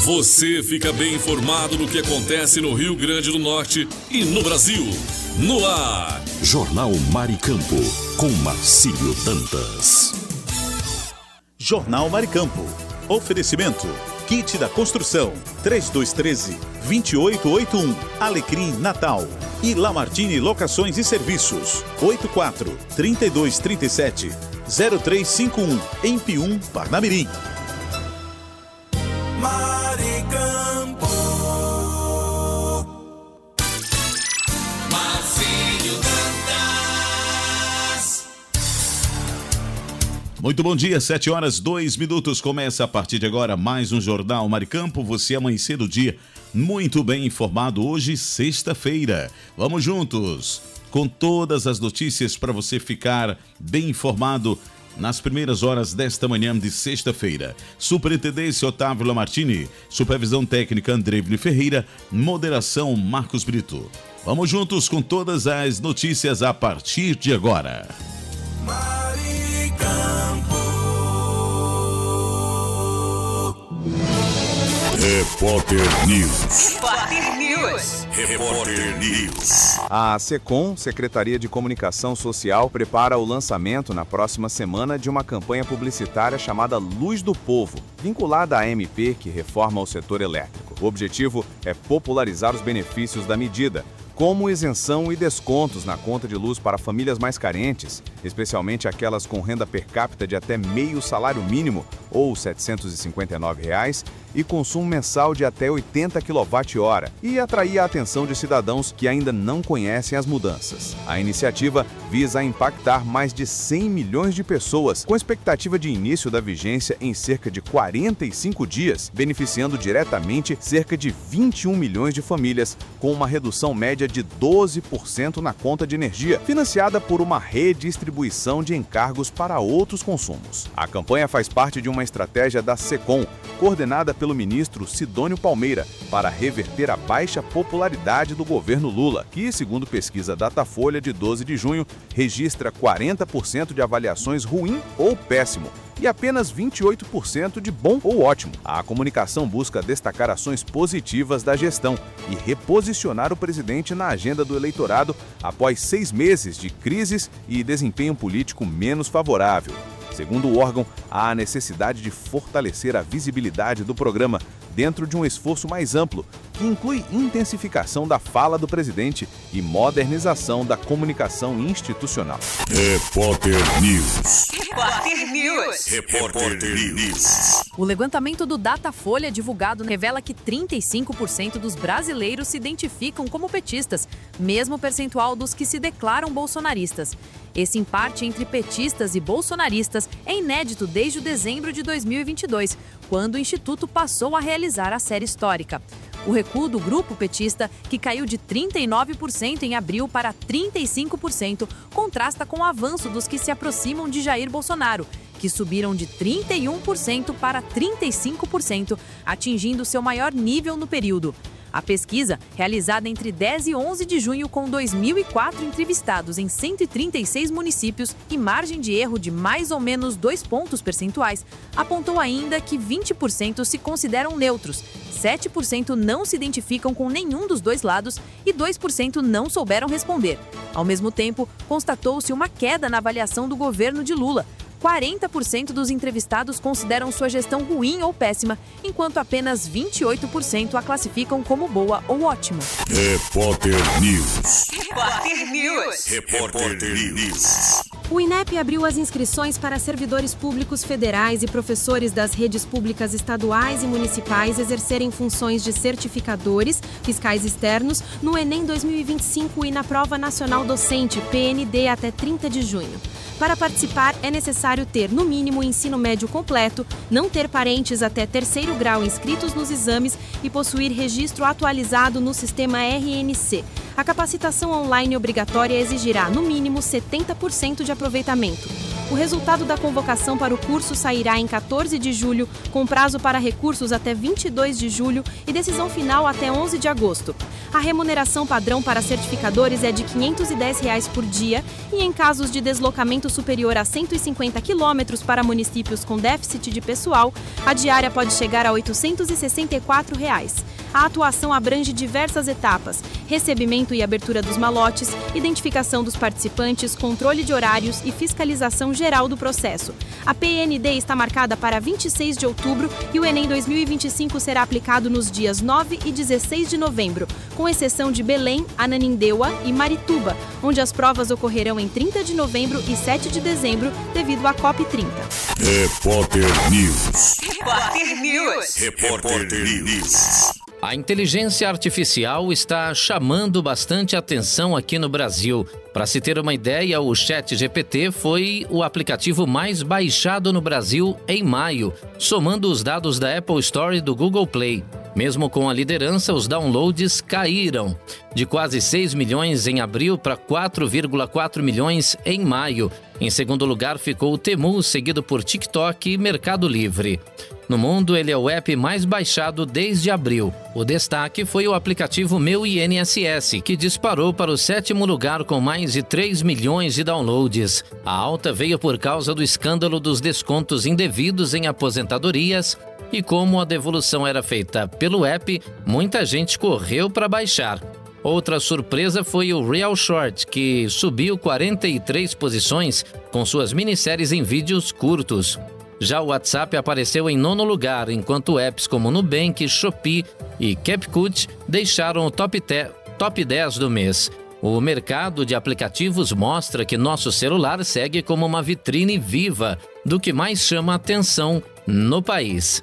Você fica bem informado do que acontece no Rio Grande do Norte e no Brasil. No ar, Jornal Mar e Campo, com Marcílio Dantas. Jornal Mar e Campo. Oferecimento. Kit da Construção. 3213-2881. Alecrim Natal. E Lamartine Locações e Serviços. 84-3237-0351. Em Pium, Parnamirim. Mar e Campo. Marcílio Dantas. Muito bom dia, 7h02. Começa a partir de agora mais um Jornal Mar e Campo. Você amanhecer o dia muito bem informado. Hoje, sexta-feira. Vamos juntos com todas as notícias para você ficar bem informado nas primeiras horas desta manhã de sexta-feira. Superintendência Otávio Lamartine, supervisão técnica Andreville Ferreira, moderação Marcos Brito. Vamos juntos com todas as notícias a partir de agora. Mar e Campo. Repórter News. Repórter News. A SECOM, Secretaria de Comunicação Social, prepara o lançamento na próxima semana de uma campanha publicitária chamada Luz do Povo, vinculada à MP que reforma o setor elétrico. O objetivo é popularizar os benefícios da medida, como isenção e descontos na conta de luz para famílias mais carentes, especialmente aquelas com renda per capita de até meio salário mínimo, ou R$ 759, e consumo mensal de até 80 kWh, e atrair a atenção de cidadãos que ainda não conhecem as mudanças. A iniciativa visa impactar mais de 100 milhões de pessoas, com expectativa de início da vigência em cerca de 45 dias, beneficiando diretamente cerca de 21 milhões de famílias, com uma redução média de 12% na conta de energia, financiada por uma redistribuição de encargos para outros consumos. A campanha faz parte de uma estratégia da SECOM, coordenada pelo ministro Sidônio Palmeira, para reverter a baixa popularidade do governo Lula, que, segundo pesquisa Datafolha de 12 de junho, registra 40% de avaliações ruim ou péssimo, e apenas 28% de bom ou ótimo. A comunicação busca destacar ações positivas da gestão e reposicionar o presidente na agenda do eleitorado após 6 meses de crises e desempenho político menos favorável. Segundo o órgão, há a necessidade de fortalecer a visibilidade do programa dentro de um esforço mais amplo, que inclui intensificação da fala do presidente e modernização da comunicação institucional. Repórter News. Repórter News. O levantamento do Datafolha divulgado revela que 35% dos brasileiros se identificam como petistas, mesmo percentual dos que se declaram bolsonaristas. Esse empate entre petistas e bolsonaristas é inédito desde dezembro de 2022, quando o Instituto passou a realizar a série histórica. O recuo do grupo petista, que caiu de 39% em abril para 35%, contrasta com o avanço dos que se aproximam de Jair Bolsonaro, que subiram de 31% para 35%, atingindo seu maior nível no período. A pesquisa, realizada entre 10 e 11 de junho com 2.004 entrevistados em 136 municípios e margem de erro de mais ou menos 2 pontos percentuais, apontou ainda que 20% se consideram neutros, 7% não se identificam com nenhum dos dois lados e 2% não souberam responder. Ao mesmo tempo, constatou-se uma queda na avaliação do governo de Lula. 40% dos entrevistados consideram sua gestão ruim ou péssima, enquanto apenas 28% a classificam como boa ou ótima. Repórter News. Repórter News. O INEP abriu as inscrições para servidores públicos federais e professores das redes públicas estaduais e municipais exercerem funções de certificadores, fiscais externos, no Enem 2025 e na Prova Nacional Docente, PND, até 30 de junho. Para participar, é necessário ter, no mínimo, ensino médio completo, não ter parentes até 3º grau inscritos nos exames e possuir registro atualizado no sistema RNC. A capacitação online obrigatória exigirá, no mínimo, 70% de aproveitamento. O resultado da convocação para o curso sairá em 14 de julho, com prazo para recursos até 22 de julho e decisão final até 11 de agosto. A remuneração padrão para certificadores é de R$ 510 por dia e, em casos de deslocamento superior a 150 quilômetros para municípios com déficit de pessoal, a diária pode chegar a R$ 864. A atuação abrange diversas etapas: recebimento e abertura dos malotes, identificação dos participantes, controle de horários e fiscalização geral do processo. A PND está marcada para 26 de outubro e o Enem 2025 será aplicado nos dias 9 e 16 de novembro, com exceção de Belém, Ananindeua e Marituba, onde as provas ocorrerão em 30 de novembro e 7 de dezembro, devido à COP30. Repórter News. Repórter News. A inteligência artificial está chamando bastante atenção aqui no Brasil. Para se ter uma ideia, o ChatGPT foi o aplicativo mais baixado no Brasil em maio, somando os dados da Apple Store e do Google Play. Mesmo com a liderança, os downloads caíram, de quase 6 milhões em abril para 4,4 milhões em maio. Em segundo lugar ficou o Temu, seguido por TikTok e Mercado Livre. No mundo, ele é o app mais baixado desde abril. O destaque foi o aplicativo Meu INSS, que disparou para o 7º lugar com mais de 3 milhões de downloads. A alta veio por causa do escândalo dos descontos indevidos em aposentadorias e como a devolução era feita pelo app, muita gente correu para baixar. Outra surpresa foi o Real Short, que subiu 43 posições com suas minisséries em vídeos curtos. Já o WhatsApp apareceu em 9º lugar, enquanto apps como Nubank, Shopee e CapCut deixaram o top 10 do mês. O mercado de aplicativos mostra que nosso celular segue como uma vitrine viva do que mais chama atenção no país.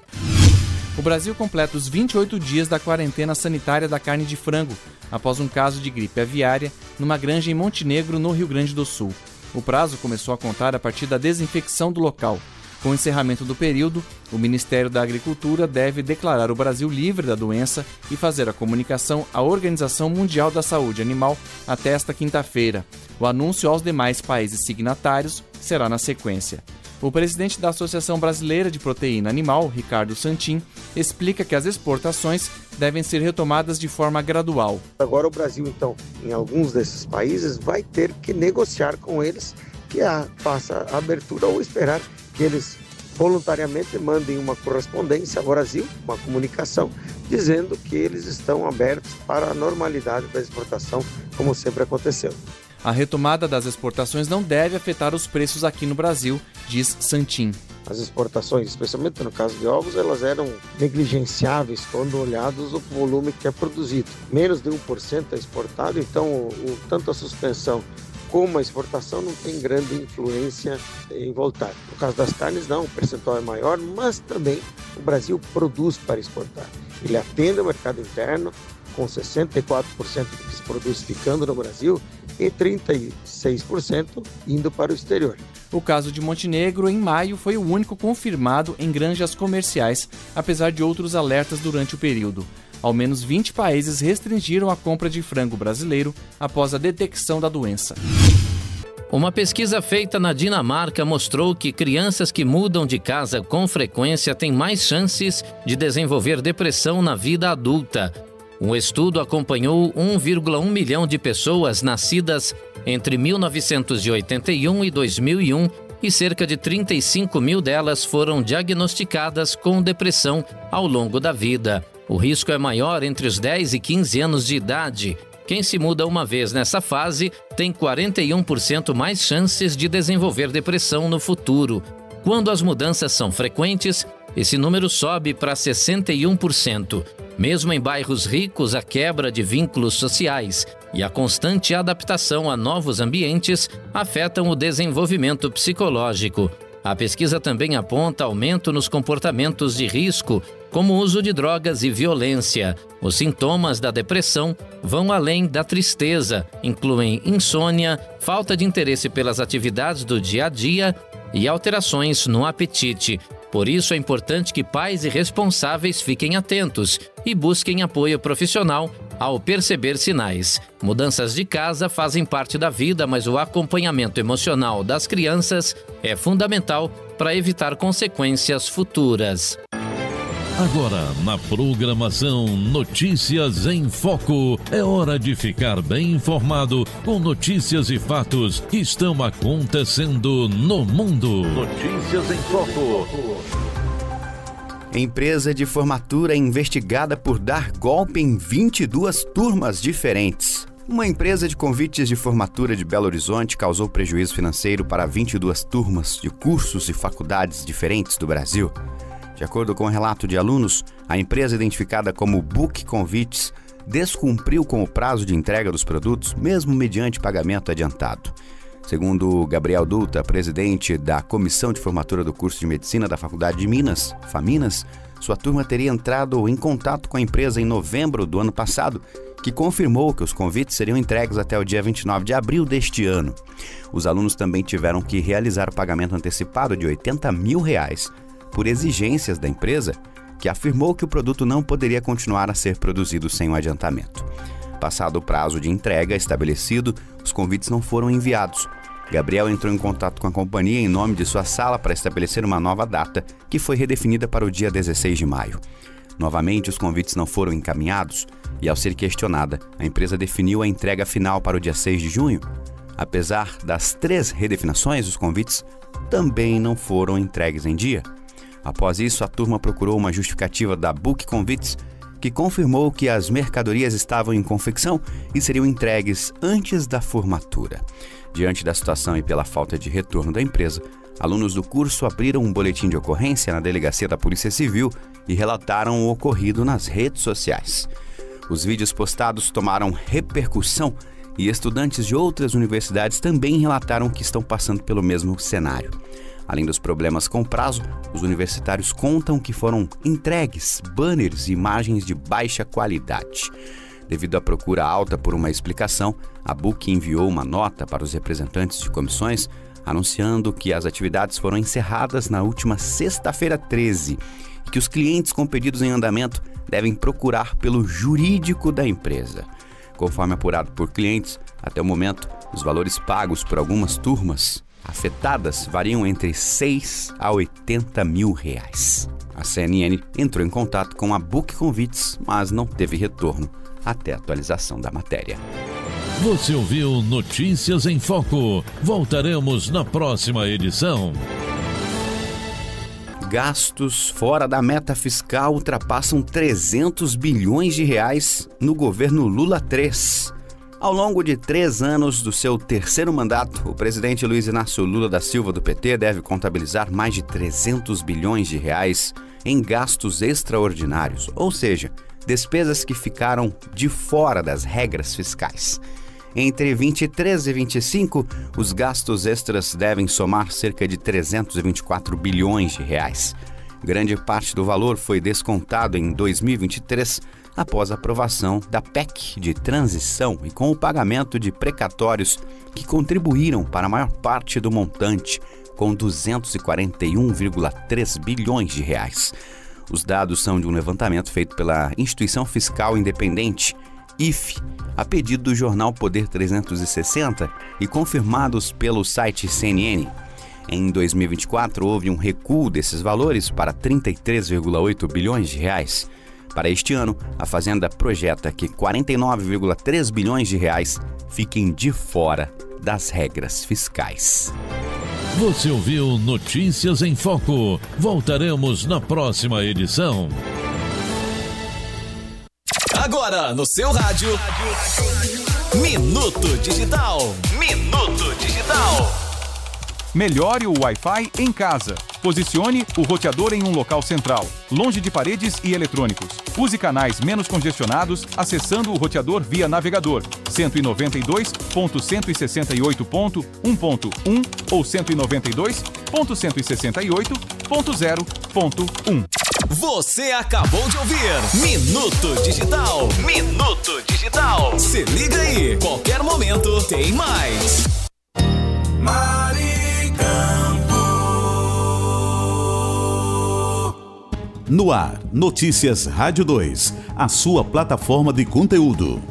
O Brasil completa os 28 dias da quarentena sanitária da carne de frango, após um caso de gripe aviária numa granja em Montenegro, no Rio Grande do Sul. O prazo começou a contar a partir da desinfecção do local. Com o encerramento do período, o Ministério da Agricultura deve declarar o Brasil livre da doença e fazer a comunicação à Organização Mundial da Saúde Animal até esta quinta-feira. O anúncio aos demais países signatários será na sequência. O presidente da Associação Brasileira de Proteína Animal, Ricardo Santin, explica que as exportações devem ser retomadas de forma gradual. Agora o Brasil, então, em alguns desses países, vai ter que negociar com eles que faça a abertura ou esperar que eles voluntariamente mandem uma correspondência ao Brasil, uma comunicação, dizendo que eles estão abertos para a normalidade da exportação, como sempre aconteceu. A retomada das exportações não deve afetar os preços aqui no Brasil, diz Santin. As exportações, especialmente no caso de ovos, elas eram negligenciáveis quando olhados o volume que é produzido. Menos de 1% é exportado, então tanto a suspensão como a exportação não tem grande influência em voltar. No caso das carnes, não, o percentual é maior, mas também o Brasil produz para exportar. Ele atende o mercado interno, com 64% do que se produz ficando no Brasil e 36% indo para o exterior. O caso de Montenegro, em maio, foi o único confirmado em granjas comerciais, apesar de outros alertas durante o período. Ao menos 20 países restringiram a compra de frango brasileiro após a detecção da doença. Uma pesquisa feita na Dinamarca mostrou que crianças que mudam de casa com frequência têm mais chances de desenvolver depressão na vida adulta. Um estudo acompanhou 1,1 milhão de pessoas nascidas entre 1981 e 2001 e cerca de 35 mil delas foram diagnosticadas com depressão ao longo da vida. O risco é maior entre os 10 e 15 anos de idade. Quem se muda uma vez nessa fase tem 41% mais chances de desenvolver depressão no futuro. Quando as mudanças são frequentes, esse número sobe para 61%. Mesmo em bairros ricos, a quebra de vínculos sociais e a constante adaptação a novos ambientes afetam o desenvolvimento psicológico. A pesquisa também aponta aumento nos comportamentos de risco, como o uso de drogas e violência. Os sintomas da depressão vão além da tristeza, incluem insônia, falta de interesse pelas atividades do dia a dia e alterações no apetite. Por isso é importante que pais e responsáveis fiquem atentos e busquem apoio profissional ao perceber sinais. Mudanças de casa fazem parte da vida, mas o acompanhamento emocional das crianças é fundamental para evitar consequências futuras. Agora, na programação Notícias em Foco, é hora de ficar bem informado com notícias e fatos que estão acontecendo no mundo. Notícias em Foco. Empresa de formatura é investigada por dar golpe em 22 turmas diferentes. Uma empresa de convites de formatura de Belo Horizonte causou prejuízo financeiro para 22 turmas de cursos e faculdades diferentes do Brasil. De acordo com o relato de alunos, a empresa identificada como Book Convites descumpriu com o prazo de entrega dos produtos, mesmo mediante pagamento adiantado. Segundo Gabriel Dutra, presidente da Comissão de Formatura do Curso de Medicina da Faculdade de Minas, Faminas, sua turma teria entrado em contato com a empresa em novembro do ano passado, que confirmou que os convites seriam entregues até o dia 29 de abril deste ano. Os alunos também tiveram que realizar o pagamento antecipado de R$80 mil por exigências da empresa, que afirmou que o produto não poderia continuar a ser produzido sem o adiantamento. Passado o prazo de entrega estabelecido, os convites não foram enviados. Gabriel entrou em contato com a companhia em nome de sua sala para estabelecer uma nova data, que foi redefinida para o dia 16 de maio. Novamente, os convites não foram encaminhados e, ao ser questionada, a empresa definiu a entrega final para o dia 6 de junho. Apesar das 3 redefinições, os convites também não foram entregues em dia. Após isso, a turma procurou uma justificativa da Book Convites, que confirmou que as mercadorias estavam em confecção e seriam entregues antes da formatura. Diante da situação e pela falta de retorno da empresa, alunos do curso abriram um boletim de ocorrência na delegacia da Polícia Civil e relataram o ocorrido nas redes sociais. Os vídeos postados tomaram repercussão e estudantes de outras universidades também relataram que estão passando pelo mesmo cenário. Além dos problemas com prazo, os universitários contam que foram entregues banners e imagens de baixa qualidade. Devido à procura alta por uma explicação, a Book enviou uma nota para os representantes de comissões anunciando que as atividades foram encerradas na última sexta-feira 13 e que os clientes com pedidos em andamento devem procurar pelo jurídico da empresa. Conforme apurado por clientes, até o momento, os valores pagos por algumas turmas afetadas variam entre 6 a 80 mil reais. A CNN entrou em contato com a Book Convites, mas não teve retorno até a atualização da matéria. Você ouviu Notícias em Foco. Voltaremos na próxima edição. Gastos fora da meta fiscal ultrapassam 300 bilhões de reais no governo Lula III. Ao longo de 3 anos do seu terceiro mandato, o presidente Luiz Inácio Lula da Silva do PT deve contabilizar mais de 300 bilhões de reais em gastos extraordinários, ou seja, despesas que ficaram de fora das regras fiscais. Entre 23 e 25, os gastos extras devem somar cerca de 324 bilhões de reais. Grande parte do valor foi descontado em 2023, após a aprovação da PEC de transição e com o pagamento de precatórios que contribuíram para a maior parte do montante, com 241,3 bilhões de reais. Os dados são de um levantamento feito pela Instituição Fiscal Independente, IFE, a pedido do jornal Poder 360 e confirmados pelo site CNN. Em 2024, houve um recuo desses valores para 33,8 bilhões de reais. Para este ano, a Fazenda projeta que 49,3 bilhões de reais fiquem de fora das regras fiscais. Você ouviu Notícias em Foco. Voltaremos na próxima edição. Agora no seu rádio, Minuto Digital. Minuto Digital. Melhore o Wi-Fi em casa. Posicione o roteador em um local central, longe de paredes e eletrônicos. Use canais menos congestionados acessando o roteador via navegador 192.168.1.1 ou 192.168.0.1. Você acabou de ouvir Minuto Digital. Minuto Digital. Se liga aí, qualquer momento tem mais. No ar, Notícias Rádio 2, a sua plataforma de conteúdo.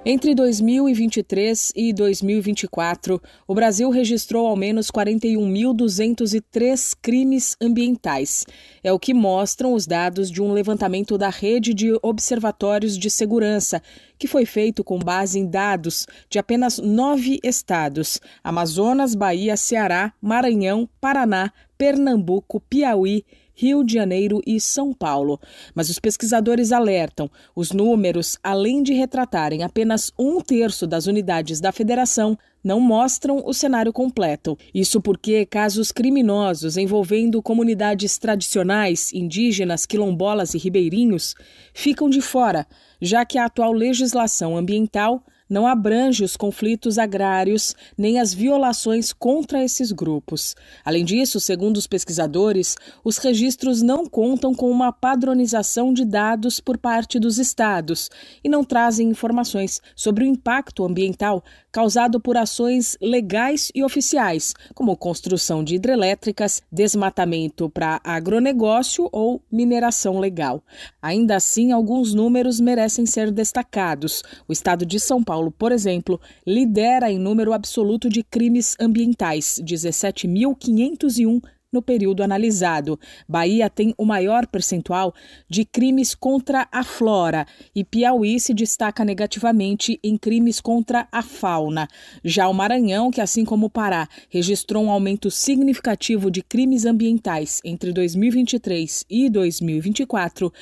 Entre 2023 e 2024, o Brasil registrou ao menos 41.203 crimes ambientais. É o que mostram os dados de um levantamento da Rede de Observatórios de Segurança, que foi feito com base em dados de apenas 9 estados: Amazonas, Bahia, Ceará, Maranhão, Paraná, Pernambuco, Piauí, Rio de Janeiro e São Paulo. Mas os pesquisadores alertam: os números, além de retratarem apenas 1/3 das unidades da federação, não mostram o cenário completo. Isso porque casos criminosos envolvendo comunidades tradicionais, indígenas, quilombolas e ribeirinhos ficam de fora, já que a atual legislação ambiental não abrange os conflitos agrários nem as violações contra esses grupos. Além disso, segundo os pesquisadores, os registros não contam com uma padronização de dados por parte dos estados e não trazem informações sobre o impacto ambiental causado por ações legais e oficiais, como construção de hidrelétricas, desmatamento para agronegócio ou mineração legal. Ainda assim, alguns números merecem ser destacados. O estado de São Paulo, por exemplo, lidera em número absoluto de crimes ambientais, 17.501 no período analisado. Bahia tem o maior percentual de crimes contra a flora e Piauí se destaca negativamente em crimes contra a fauna. Já o Maranhão, que assim como o Pará, registrou um aumento significativo de crimes ambientais entre 2023 e 2024,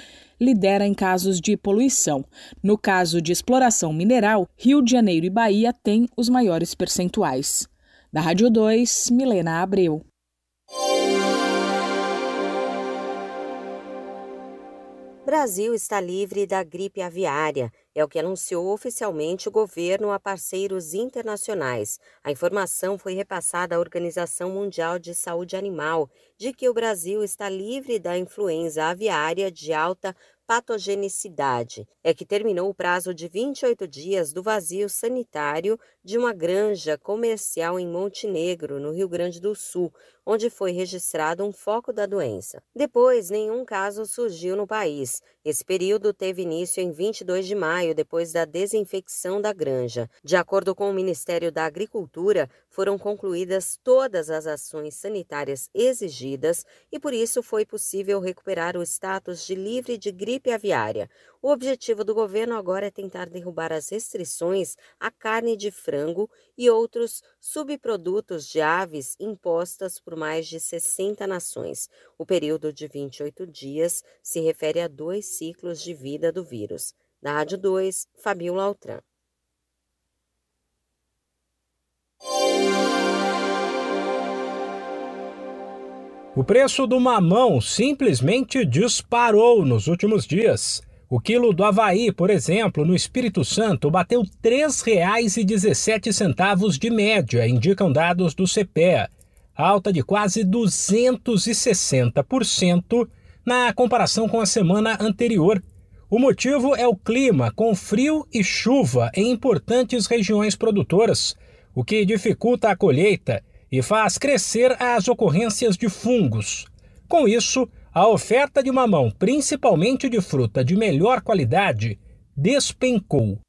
lidera em casos de poluição. No caso de exploração mineral, Rio de Janeiro e Bahia têm os maiores percentuais. Da Rádio 2, Milena Abreu. Brasil está livre da gripe aviária. É o que anunciou oficialmente o governo a parceiros internacionais. A informação foi repassada à Organização Mundial de Saúde Animal de que o Brasil está livre da influenza aviária de alta patogenicidade. É que terminou o prazo de 28 dias do vazio sanitário de uma granja comercial em Montenegro, no Rio Grande do Sul, onde foi registrado um foco da doença. Depois, nenhum caso surgiu no país. Esse período teve início em 22 de maio, depois da desinfecção da granja. De acordo com o Ministério da Agricultura, foram concluídas todas as ações sanitárias exigidas e por isso foi possível recuperar o status de livre de gripe aviária. O objetivo do governo agora é tentar derrubar as restrições à carne de frango e outros subprodutos de aves impostas por mais de 60 nações. O período de 28 dias se refere a 2 ciclos de vida do vírus. Da Rádio 2, Fabiola Altran. O preço do mamão simplesmente disparou nos últimos dias. O quilo do Avaí, por exemplo, no Espírito Santo, bateu R$ 3,17 de média, indicam dados do CPEA, alta de quase 260% na comparação com a semana anterior. O motivo é o clima, com frio e chuva em importantes regiões produtoras, o que dificulta a colheita e faz crescer as ocorrências de fungos. Com isso, a oferta de mamão, principalmente de fruta de melhor qualidade, despencou.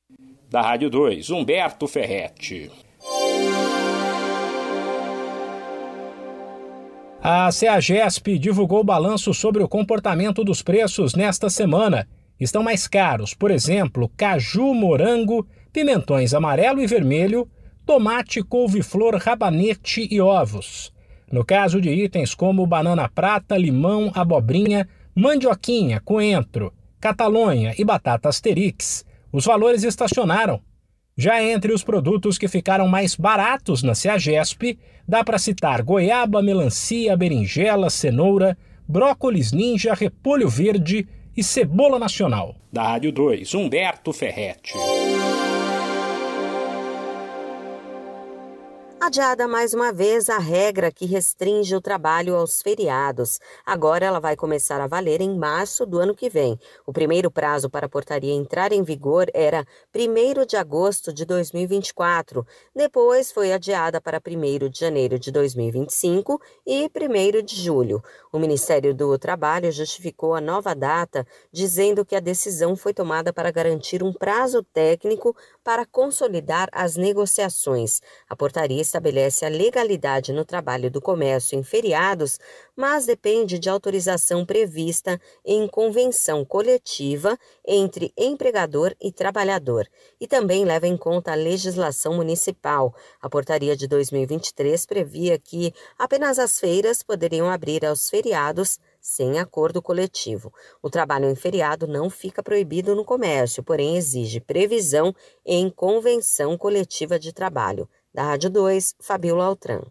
Da Rádio 2, Humberto Ferretti. A CEAGESP divulgou o balanço sobre o comportamento dos preços nesta semana. Estão mais caros, por exemplo, caju, morango, pimentões amarelo e vermelho, tomate, couve-flor, rabanete e ovos. No caso de itens como banana prata, limão, abobrinha, mandioquinha, coentro, catalonha e batata asterix, os valores estacionaram. Já entre os produtos que ficaram mais baratos na CEAGESP, dá para citar goiaba, melancia, berinjela, cenoura, brócolis ninja, repolho verde e cebola nacional. Da Rádio 2, Humberto Ferretti. Adiada mais uma vez a regra que restringe o trabalho aos feriados. Agora ela vai começar a valer em março do ano que vem. O primeiro prazo para a portaria entrar em vigor era 1º de agosto de 2024. Depois foi adiada para 1º de janeiro de 2025 e 1º de julho. O Ministério do Trabalho justificou a nova data, dizendo que a decisão foi tomada para garantir um prazo técnico para consolidar as negociações. A portaria estabelece a legalidade no trabalho do comércio em feriados, mas depende de autorização prevista em convenção coletiva entre empregador e trabalhador e também leva em conta a legislação municipal. A portaria de 2023 previa que apenas as feiras poderiam abrir aos feriados sem acordo coletivo. O trabalho em feriado não fica proibido no comércio, porém exige previsão em convenção coletiva de trabalho. Da Rádio 2, Fabíola Altran.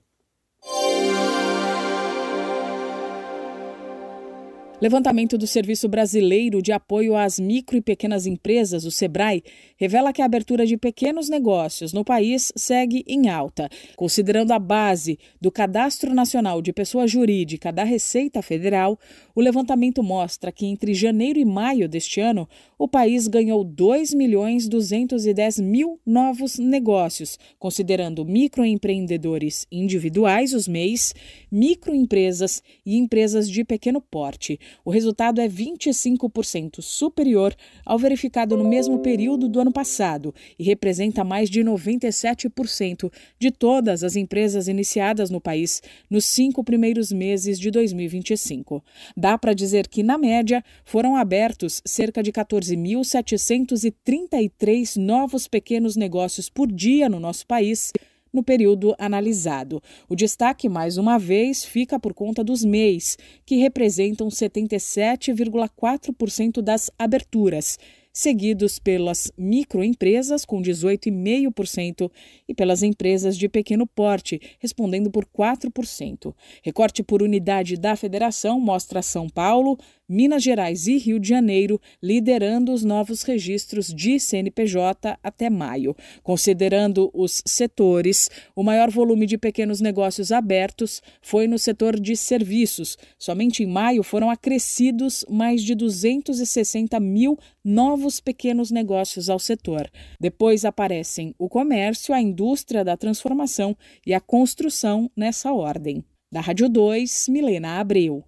Levantamento do Serviço Brasileiro de Apoio às Micro e Pequenas Empresas, o SEBRAE, revela que a abertura de pequenos negócios no país segue em alta. Considerando a base do Cadastro Nacional de Pessoa Jurídica da Receita Federal, o levantamento mostra que entre janeiro e maio deste ano, o país ganhou 2.210.000 novos negócios, considerando microempreendedores individuais, os MEIs, microempresas e empresas de pequeno porte. O resultado é 25% superior ao verificado no mesmo período do ano passado e representa mais de 97% de todas as empresas iniciadas no país nos 5 primeiros meses de 2025. Dá para dizer que, na média, foram abertos cerca de 14.733 novos pequenos negócios por dia no nosso país, no período analisado. O destaque, mais uma vez, fica por conta dos MEIs, que representam 77,4% das aberturas, seguidos pelas microempresas, com 18,5%, e pelas empresas de pequeno porte, respondendo por 4%. Recorte por unidade da federação mostra São Paulo, Minas Gerais e Rio de Janeiro liderando os novos registros de CNPJ até maio. Considerando os setores, o maior volume de pequenos negócios abertos foi no setor de serviços. Somente em maio foram acrescidos mais de 260.000 novos pequenos negócios ao setor. Depois aparecem o comércio, a indústria da transformação e a construção nessa ordem. Da Rádio 2, Milena Abreu.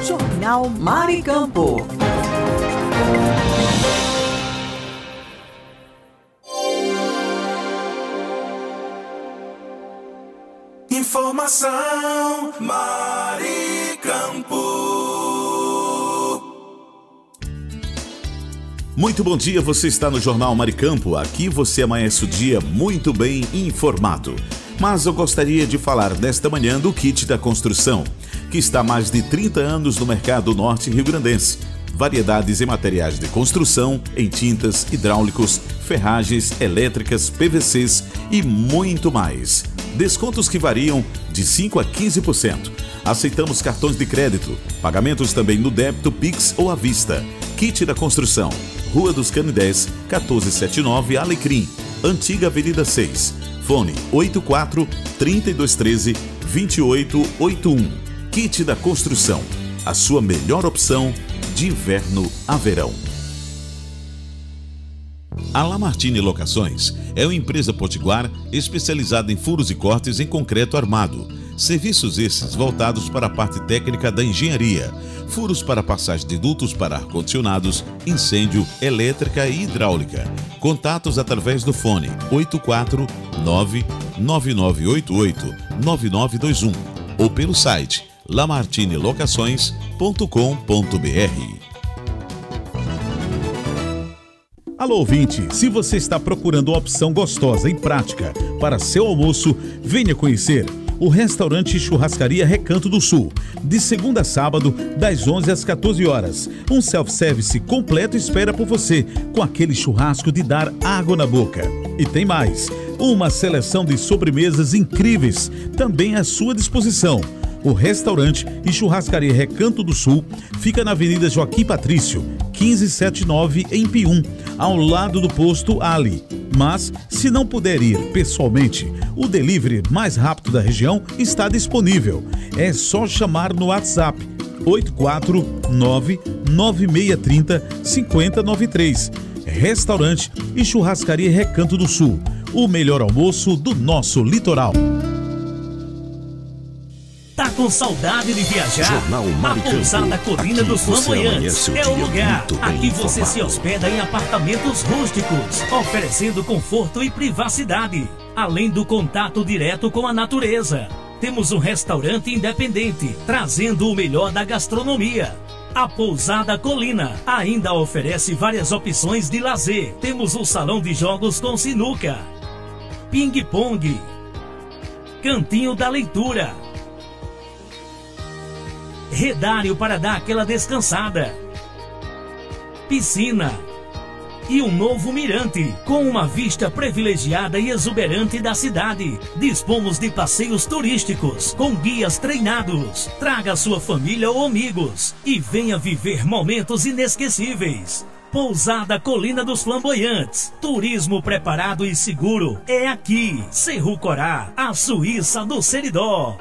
Jornal Mar e Campo. Informação Mar e Campo. Muito bom dia, você está no Jornal Mar e Campo. Aqui você amanhece o dia muito bem informado. Mas eu gostaria de falar nesta manhã do Kit da Construção, que está há mais de 30 anos no mercado norte rio-grandense. Variedades em materiais de construção, em tintas, hidráulicos, ferragens, elétricas, PVCs e muito mais. Descontos que variam de 5% a 15%. Aceitamos cartões de crédito, pagamentos também no débito, Pix ou à vista. Kit da Construção, Rua dos Canidés, 1479 Alecrim, Antiga Avenida 6. Fone 84-3213-2881. Kit da Construção, a sua melhor opção de inverno a verão. A Lamartine Locações é uma empresa potiguar especializada em furos e cortes em concreto armado. Serviços esses voltados para a parte técnica da engenharia. Furos para passagem de dutos para ar-condicionados, incêndio, elétrica e hidráulica. Contatos através do fone 849-9988-9921 ou pelo site lamartinelocações.com.br. Alô, ouvinte, se você está procurando uma opção gostosa e prática para seu almoço, venha conhecer o restaurante Churrascaria Recanto do Sul, de segunda a sábado, das 11 às 14 horas. Um self-service completo espera por você, com aquele churrasco de dar água na boca. E tem mais, uma seleção de sobremesas incríveis também à sua disposição. O restaurante e churrascaria Recanto do Sul fica na Avenida Joaquim Patrício, 1579, em Pium, ao lado do posto Ali. Mas, se não puder ir pessoalmente, o delivery mais rápido da região está disponível. É só chamar no WhatsApp 849-9630-5093. Restaurante e churrascaria Recanto do Sul. O melhor almoço do nosso litoral. Tá com saudade de viajar? Jornal A Maricampo. Pousada Colina dos Aqui você Flamboyantes amanhece o é o dia lugar. muito bem Aqui você informado. se hospeda em apartamentos rústicos, oferecendo conforto e privacidade, além do contato direto com a natureza. Temos um restaurante independente, trazendo o melhor da gastronomia. A Pousada Colina ainda oferece várias opções de lazer. Temos um salão de jogos com sinuca, ping-pong, cantinho da leitura, redário para dar aquela descansada, piscina e um novo mirante com uma vista privilegiada e exuberante da cidade. Dispomos de passeios turísticos com guias treinados. Traga sua família ou amigos e venha viver momentos inesquecíveis. Pousada Colina dos Flamboyantes. Turismo preparado e seguro é aqui. Cerro Corá, a Suíça do Seridó.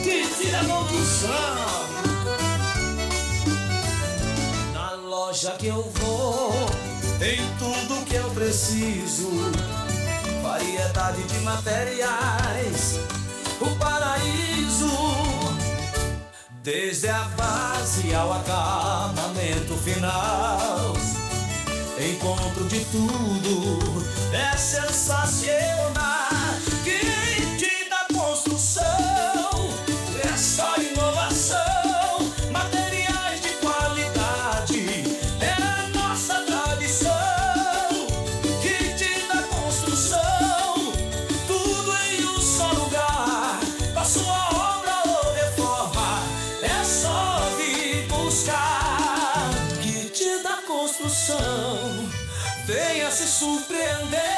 Que tira a mão do chão. Na loja que eu vou, tem tudo que eu preciso. Variedade de materiais, o paraíso. Desde a base ao acabamento final, encontro de tudo, é sensacional. Kit da construção, é só inovação, materiais de qualidade, é a nossa tradição. Kit da construção, tudo em um só lugar, pra sua obra ou reforma, é só vir buscar. Kit da construção, venha se surpreender.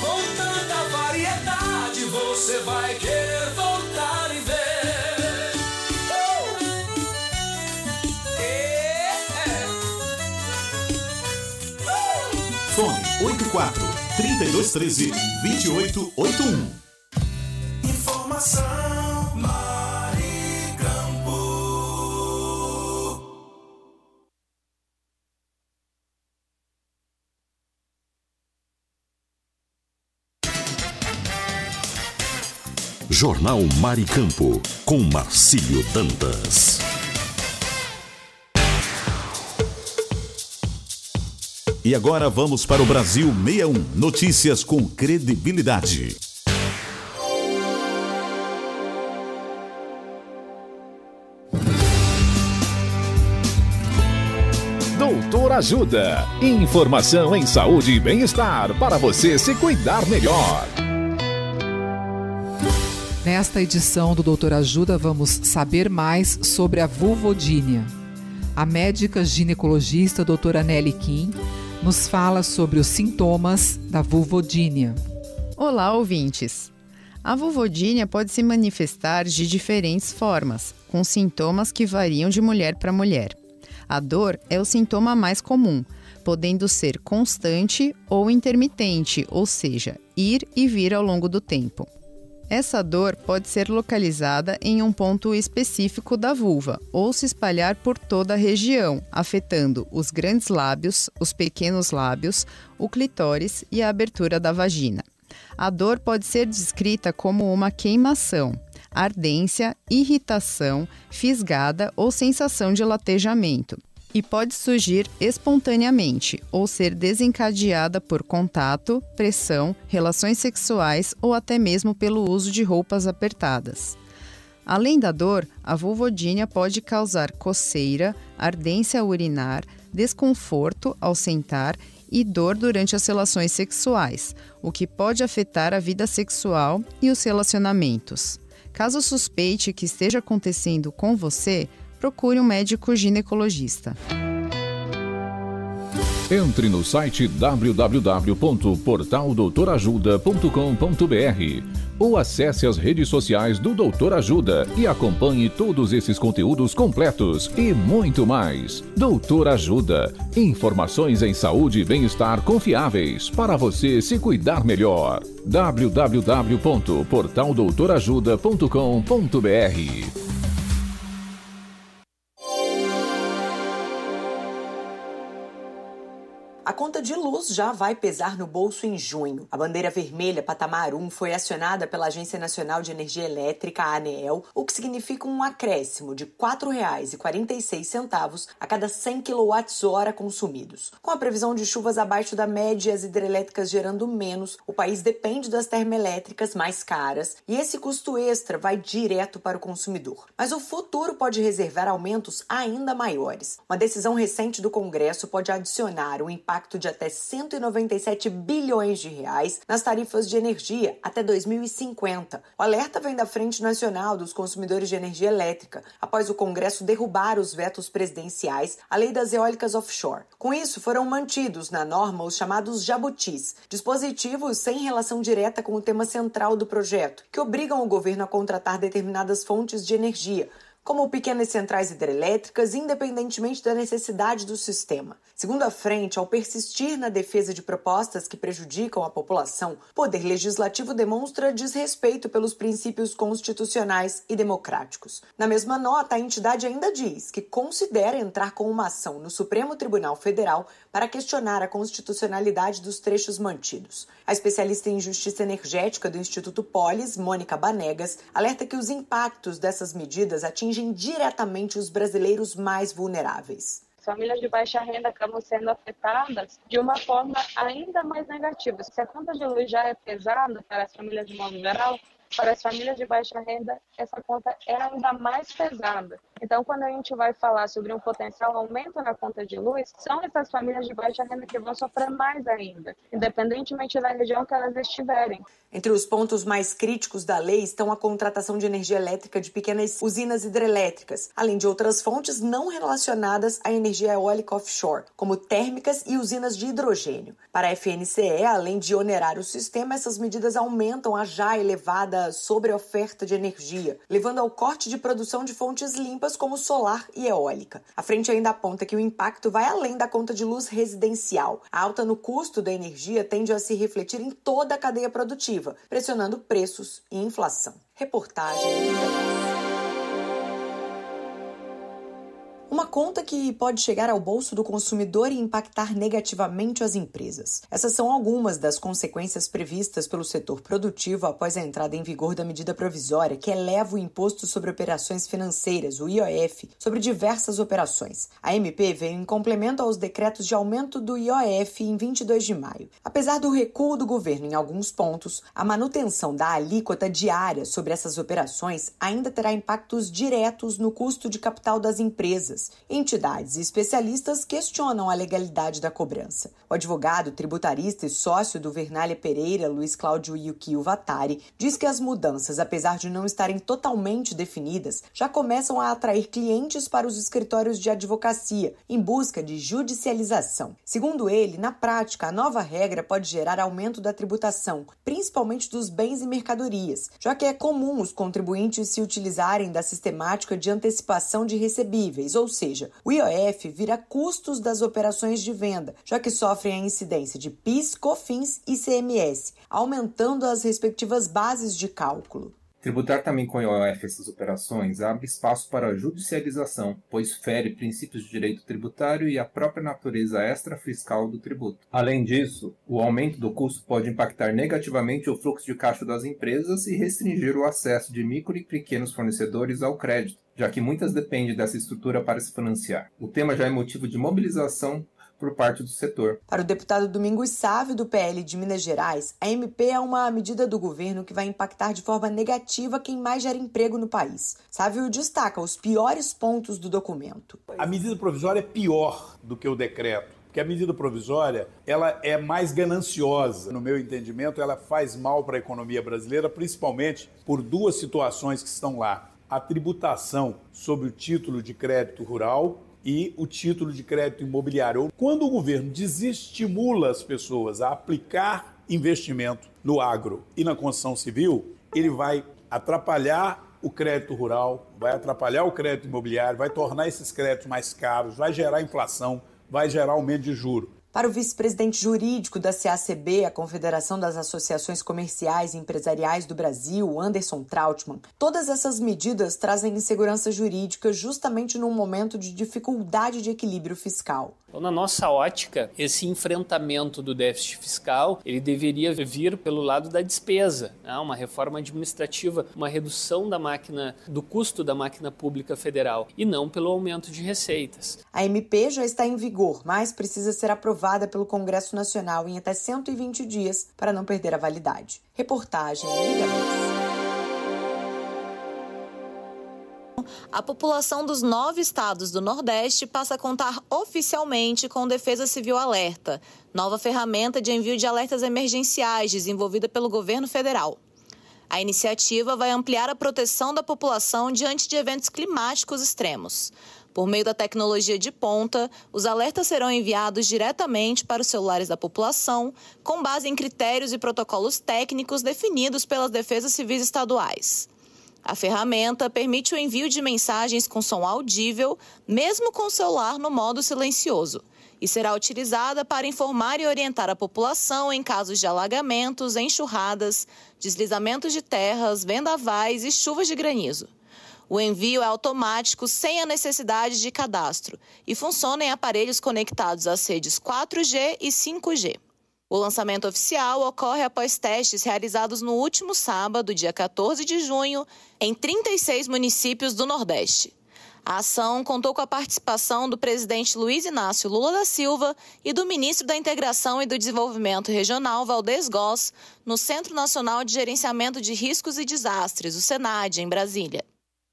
Com tanta variedade, você vai querer voltar e ver. Fone 84-3213-2881. Informação Maricampo. Jornal Maricampo, com Marcílio Dantas. E agora vamos para o Brasil 61. Notícias com credibilidade. Doutor Ajuda. Informação em saúde e bem-estar para você se cuidar melhor. Nesta edição do Doutor Ajuda, vamos saber mais sobre a vulvodínia. A médica ginecologista doutora Nelly Kim nos fala sobre os sintomas da vulvodínia. Olá, ouvintes! A vulvodínia pode se manifestar de diferentes formas, com sintomas que variam de mulher para mulher. A dor é o sintoma mais comum, podendo ser constante ou intermitente, ou seja, ir e vir ao longo do tempo. Essa dor pode ser localizada em um ponto específico da vulva ou se espalhar por toda a região, afetando os grandes lábios, os pequenos lábios, o clitóris e a abertura da vagina. A dor pode ser descrita como uma queimação, ardência, irritação, fisgada ou sensação de latejamento. E pode surgir espontaneamente ou ser desencadeada por contato, pressão, relações sexuais ou até mesmo pelo uso de roupas apertadas. Além da dor, a vulvodínia pode causar coceira, ardência urinar, desconforto ao sentar e dor durante as relações sexuais, o que pode afetar a vida sexual e os relacionamentos. Caso suspeite que esteja acontecendo com você, procure um médico ginecologista. Entre no site www.portaldoutorajuda.com.br ou acesse as redes sociais do Doutor Ajuda e acompanhe todos esses conteúdos completos e muito mais. Doutor Ajuda. Informações em saúde e bem-estar confiáveis para você se cuidar melhor. www.portaldoutorajuda.com.br. A conta de luz já vai pesar no bolso em junho. A bandeira vermelha patamar 1 foi acionada pela Agência Nacional de Energia Elétrica, a ANEEL, o que significa um acréscimo de R$ 4,46 a cada 100 kWh consumidos. Com a previsão de chuvas abaixo da média e as hidrelétricas gerando menos, o país depende das termoelétricas mais caras e esse custo extra vai direto para o consumidor. Mas o futuro pode reservar aumentos ainda maiores. Uma decisão recente do Congresso pode adicionar um impacto de até 197 bilhões de reais nas tarifas de energia até 2050. O alerta vem da Frente Nacional dos Consumidores de Energia Elétrica, após o Congresso derrubar os vetos presidenciais à lei das eólicas offshore. Com isso, foram mantidos na norma os chamados jabutis, dispositivos sem relação direta com o tema central do projeto, que obrigam o governo a contratar determinadas fontes de energia, como pequenas centrais hidrelétricas, independentemente da necessidade do sistema. Segundo a frente, ao persistir na defesa de propostas que prejudicam a população, o Poder Legislativo demonstra desrespeito pelos princípios constitucionais e democráticos. Na mesma nota, a entidade ainda diz que considera entrar com uma ação no Supremo Tribunal Federal para questionar a constitucionalidade dos trechos mantidos. A especialista em justiça energética do Instituto Polis, Mônica Banegas, alerta que os impactos dessas medidas atingem diretamente os brasileiros mais vulneráveis. Famílias de baixa renda acabam sendo afetadas de uma forma ainda mais negativa. Se a conta de luz já é pesada para as famílias de modo geral, para as famílias de baixa renda, essa conta é ainda mais pesada. Então, quando a gente vai falar sobre um potencial aumento na conta de luz, são essas famílias de baixa renda que vão sofrer mais ainda, independentemente da região que elas estiverem. Entre os pontos mais críticos da lei estão a contratação de energia elétrica de pequenas usinas hidrelétricas, além de outras fontes não relacionadas à energia eólica offshore, como térmicas e usinas de hidrogênio. Para a FNCE, além de onerar o sistema, essas medidas aumentam a já elevada sobreoferta de energia, levando ao corte de produção de fontes limpas como solar e eólica. A frente ainda aponta que o impacto vai além da conta de luz residencial. A alta no custo da energia tende a se refletir em toda a cadeia produtiva, pressionando preços e inflação. Reportagem. Uma conta que pode chegar ao bolso do consumidor e impactar negativamente as empresas. Essas são algumas das consequências previstas pelo setor produtivo após a entrada em vigor da medida provisória que eleva o Imposto sobre Operações Financeiras, o IOF, sobre diversas operações. A MP veio em complemento aos decretos de aumento do IOF em 22 de maio. Apesar do recuo do governo em alguns pontos, a manutenção da alíquota diária sobre essas operações ainda terá impactos diretos no custo de capital das empresas. Entidades e especialistas questionam a legalidade da cobrança. O advogado, tributarista e sócio do Vernalha Pereira, Luiz Cláudio Yukio Vatari, diz que as mudanças, apesar de não estarem totalmente definidas, já começam a atrair clientes para os escritórios de advocacia, em busca de judicialização. Segundo ele, na prática, a nova regra pode gerar aumento da tributação, principalmente dos bens e mercadorias, já que é comum os contribuintes se utilizarem da sistemática de antecipação de recebíveis, ou seja, o IOF vira custos das operações de venda, já que sofrem a incidência de PIS, COFINS e ICMS, aumentando as respectivas bases de cálculo. Tributar também com IOF essas operações abre espaço para a judicialização, pois fere princípios de direito tributário e a própria natureza extrafiscal do tributo. Além disso, o aumento do custo pode impactar negativamente o fluxo de caixa das empresas e restringir o acesso de micro e pequenos fornecedores ao crédito, já que muitas dependem dessa estrutura para se financiar. O tema já é motivo de mobilização por parte do setor. Para o deputado Domingos Sávio, do PL de Minas Gerais, a MP é uma medida do governo que vai impactar de forma negativa quem mais gera emprego no país. Sávio destaca os piores pontos do documento. A medida provisória é pior do que o decreto, porque a medida provisória ela é mais gananciosa. No meu entendimento, ela faz mal para a economia brasileira, principalmente por duas situações que estão lá. A tributação sobre o título de crédito rural e o título de crédito imobiliário. Quando o governo desestimula as pessoas a aplicar investimento no agro e na construção civil, ele vai atrapalhar o crédito rural, vai atrapalhar o crédito imobiliário, vai tornar esses créditos mais caros, vai gerar inflação, vai gerar aumento de juros. Para o vice-presidente jurídico da CACB, a Confederação das Associações Comerciais e Empresariais do Brasil, Anderson Trautmann, todas essas medidas trazem insegurança jurídica justamente num momento de dificuldade de equilíbrio fiscal. Então, na nossa ótica, esse enfrentamento do déficit fiscal, ele deveria vir pelo lado da despesa, né? Uma reforma administrativa, uma redução do custo da máquina pública federal e não pelo aumento de receitas. A MP já está em vigor, mas precisa ser aprovada pelo Congresso Nacional em até 120 dias para não perder a validade. Reportagem Liga Mais. A população dos 9 estados do Nordeste passa a contar oficialmente com o Defesa Civil Alerta, nova ferramenta de envio de alertas emergenciais desenvolvida pelo governo federal. A iniciativa vai ampliar a proteção da população diante de eventos climáticos extremos. Por meio da tecnologia de ponta, os alertas serão enviados diretamente para os celulares da população, com base em critérios e protocolos técnicos definidos pelas defesas civis estaduais. A ferramenta permite o envio de mensagens com som audível, mesmo com o celular no modo silencioso, e será utilizada para informar e orientar a população em casos de alagamentos, enxurradas, deslizamentos de terras, vendavais e chuvas de granizo. O envio é automático, sem a necessidade de cadastro, e funciona em aparelhos conectados às redes 4G e 5G. O lançamento oficial ocorre após testes realizados no último sábado, dia 14 de junho, em 36 municípios do Nordeste. A ação contou com a participação do presidente Luiz Inácio Lula da Silva e do ministro da Integração e do Desenvolvimento Regional, Valdez Góes, no Centro Nacional de Gerenciamento de Riscos e Desastres, o SENAD, em Brasília.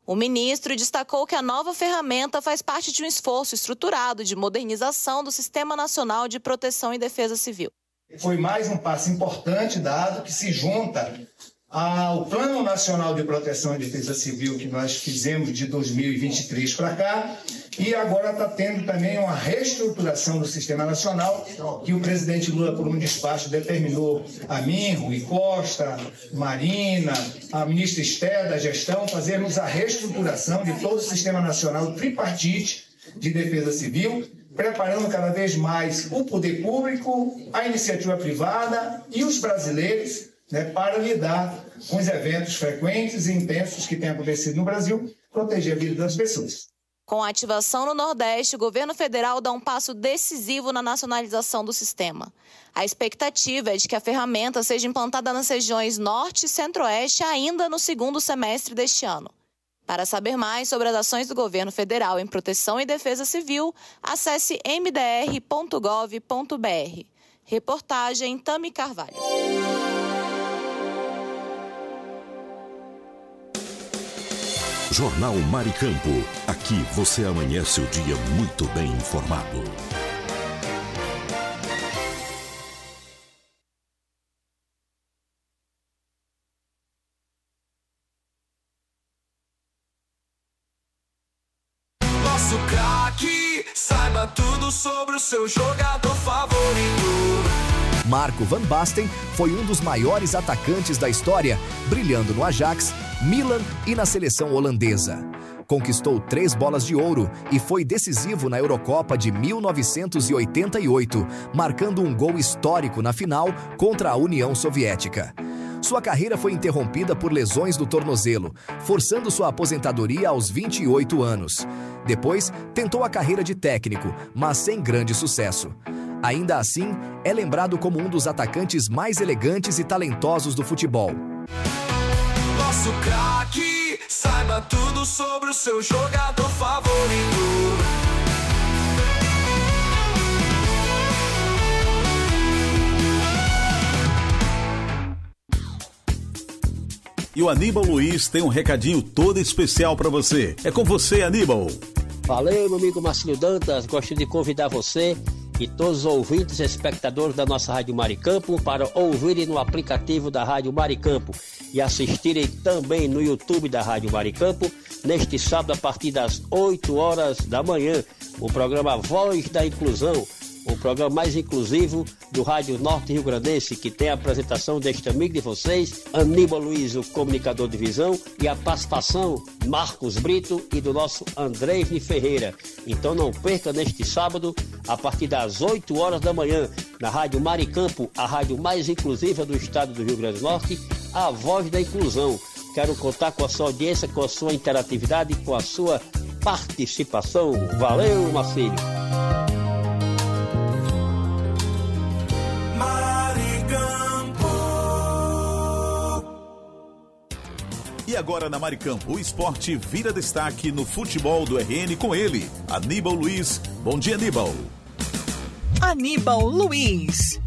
O ministro destacou que a nova ferramenta faz parte de um esforço estruturado de modernização do Sistema Nacional de Proteção e Defesa Civil. Foi mais um passo importante dado que se junta ao Plano Nacional de Proteção e Defesa Civil que nós fizemos de 2023 para cá, e agora está tendo também uma reestruturação do Sistema Nacional que o presidente Lula, por um despacho, determinou a mim, Rui Costa, Marina, a ministra Esther da Gestão, fazermos a reestruturação de todo o Sistema Nacional tripartite de Defesa Civil, preparando cada vez mais o poder público, a iniciativa privada e os brasileiros, né, para lidar com os eventos frequentes e intensos que têm acontecido no Brasil, proteger a vida das pessoas. Com a ativação no Nordeste, o governo federal dá um passo decisivo na nacionalização do sistema. A expectativa é de que a ferramenta seja implantada nas regiões Norte e Centro-Oeste ainda no segundo semestre deste ano. Para saber mais sobre as ações do governo federal em proteção e defesa civil, acesse mdr.gov.br. Reportagem Tami Carvalho. Jornal Maricampo. Aqui você amanhece o dia muito bem informado. Nosso craque, saiba tudo sobre o seu jogador favorito. Marco van Basten foi um dos maiores atacantes da história, brilhando no Ajax, Milan e na seleção holandesa. Conquistou 3 bolas de ouro e foi decisivo na Eurocopa de 1988, marcando um gol histórico na final contra a União Soviética. Sua carreira foi interrompida por lesões do tornozelo, forçando sua aposentadoria aos 28 anos. Depois, tentou a carreira de técnico, mas sem grande sucesso. Ainda assim, é lembrado como um dos atacantes mais elegantes e talentosos do futebol. Nosso craque, saiba tudo sobre o seu jogador favorito. E o Aníbal Luiz tem um recadinho todo especial para você. É com você, Aníbal. Valeu, meu amigo Marcílio Dantas. Gosto de convidar você e todos os ouvintes e espectadores da nossa Rádio Maricampo para ouvirem no aplicativo da Rádio Maricampo e assistirem também no YouTube da Rádio Maricampo neste sábado a partir das 8 horas da manhã, o programa Voz da Inclusão, o programa mais inclusivo do Rádio Norte Rio Grandense, que tem a apresentação deste amigo de vocês, Aníbal Luiz, o comunicador de visão, e a participação Marcos Brito e do nosso Andrésni Ferreira. Então não perca neste sábado, a partir das 8 horas da manhã, na Rádio Maricampo, a rádio mais inclusiva do estado do Rio Grande do Norte, a Voz da Inclusão. Quero contar com a sua audiência, com a sua interatividade, com a sua participação. Valeu, Marcílio! E agora na Maricampo, o esporte vira destaque no futebol do RN com ele, Aníbal Luiz. Bom dia, Aníbal. Aníbal Luiz.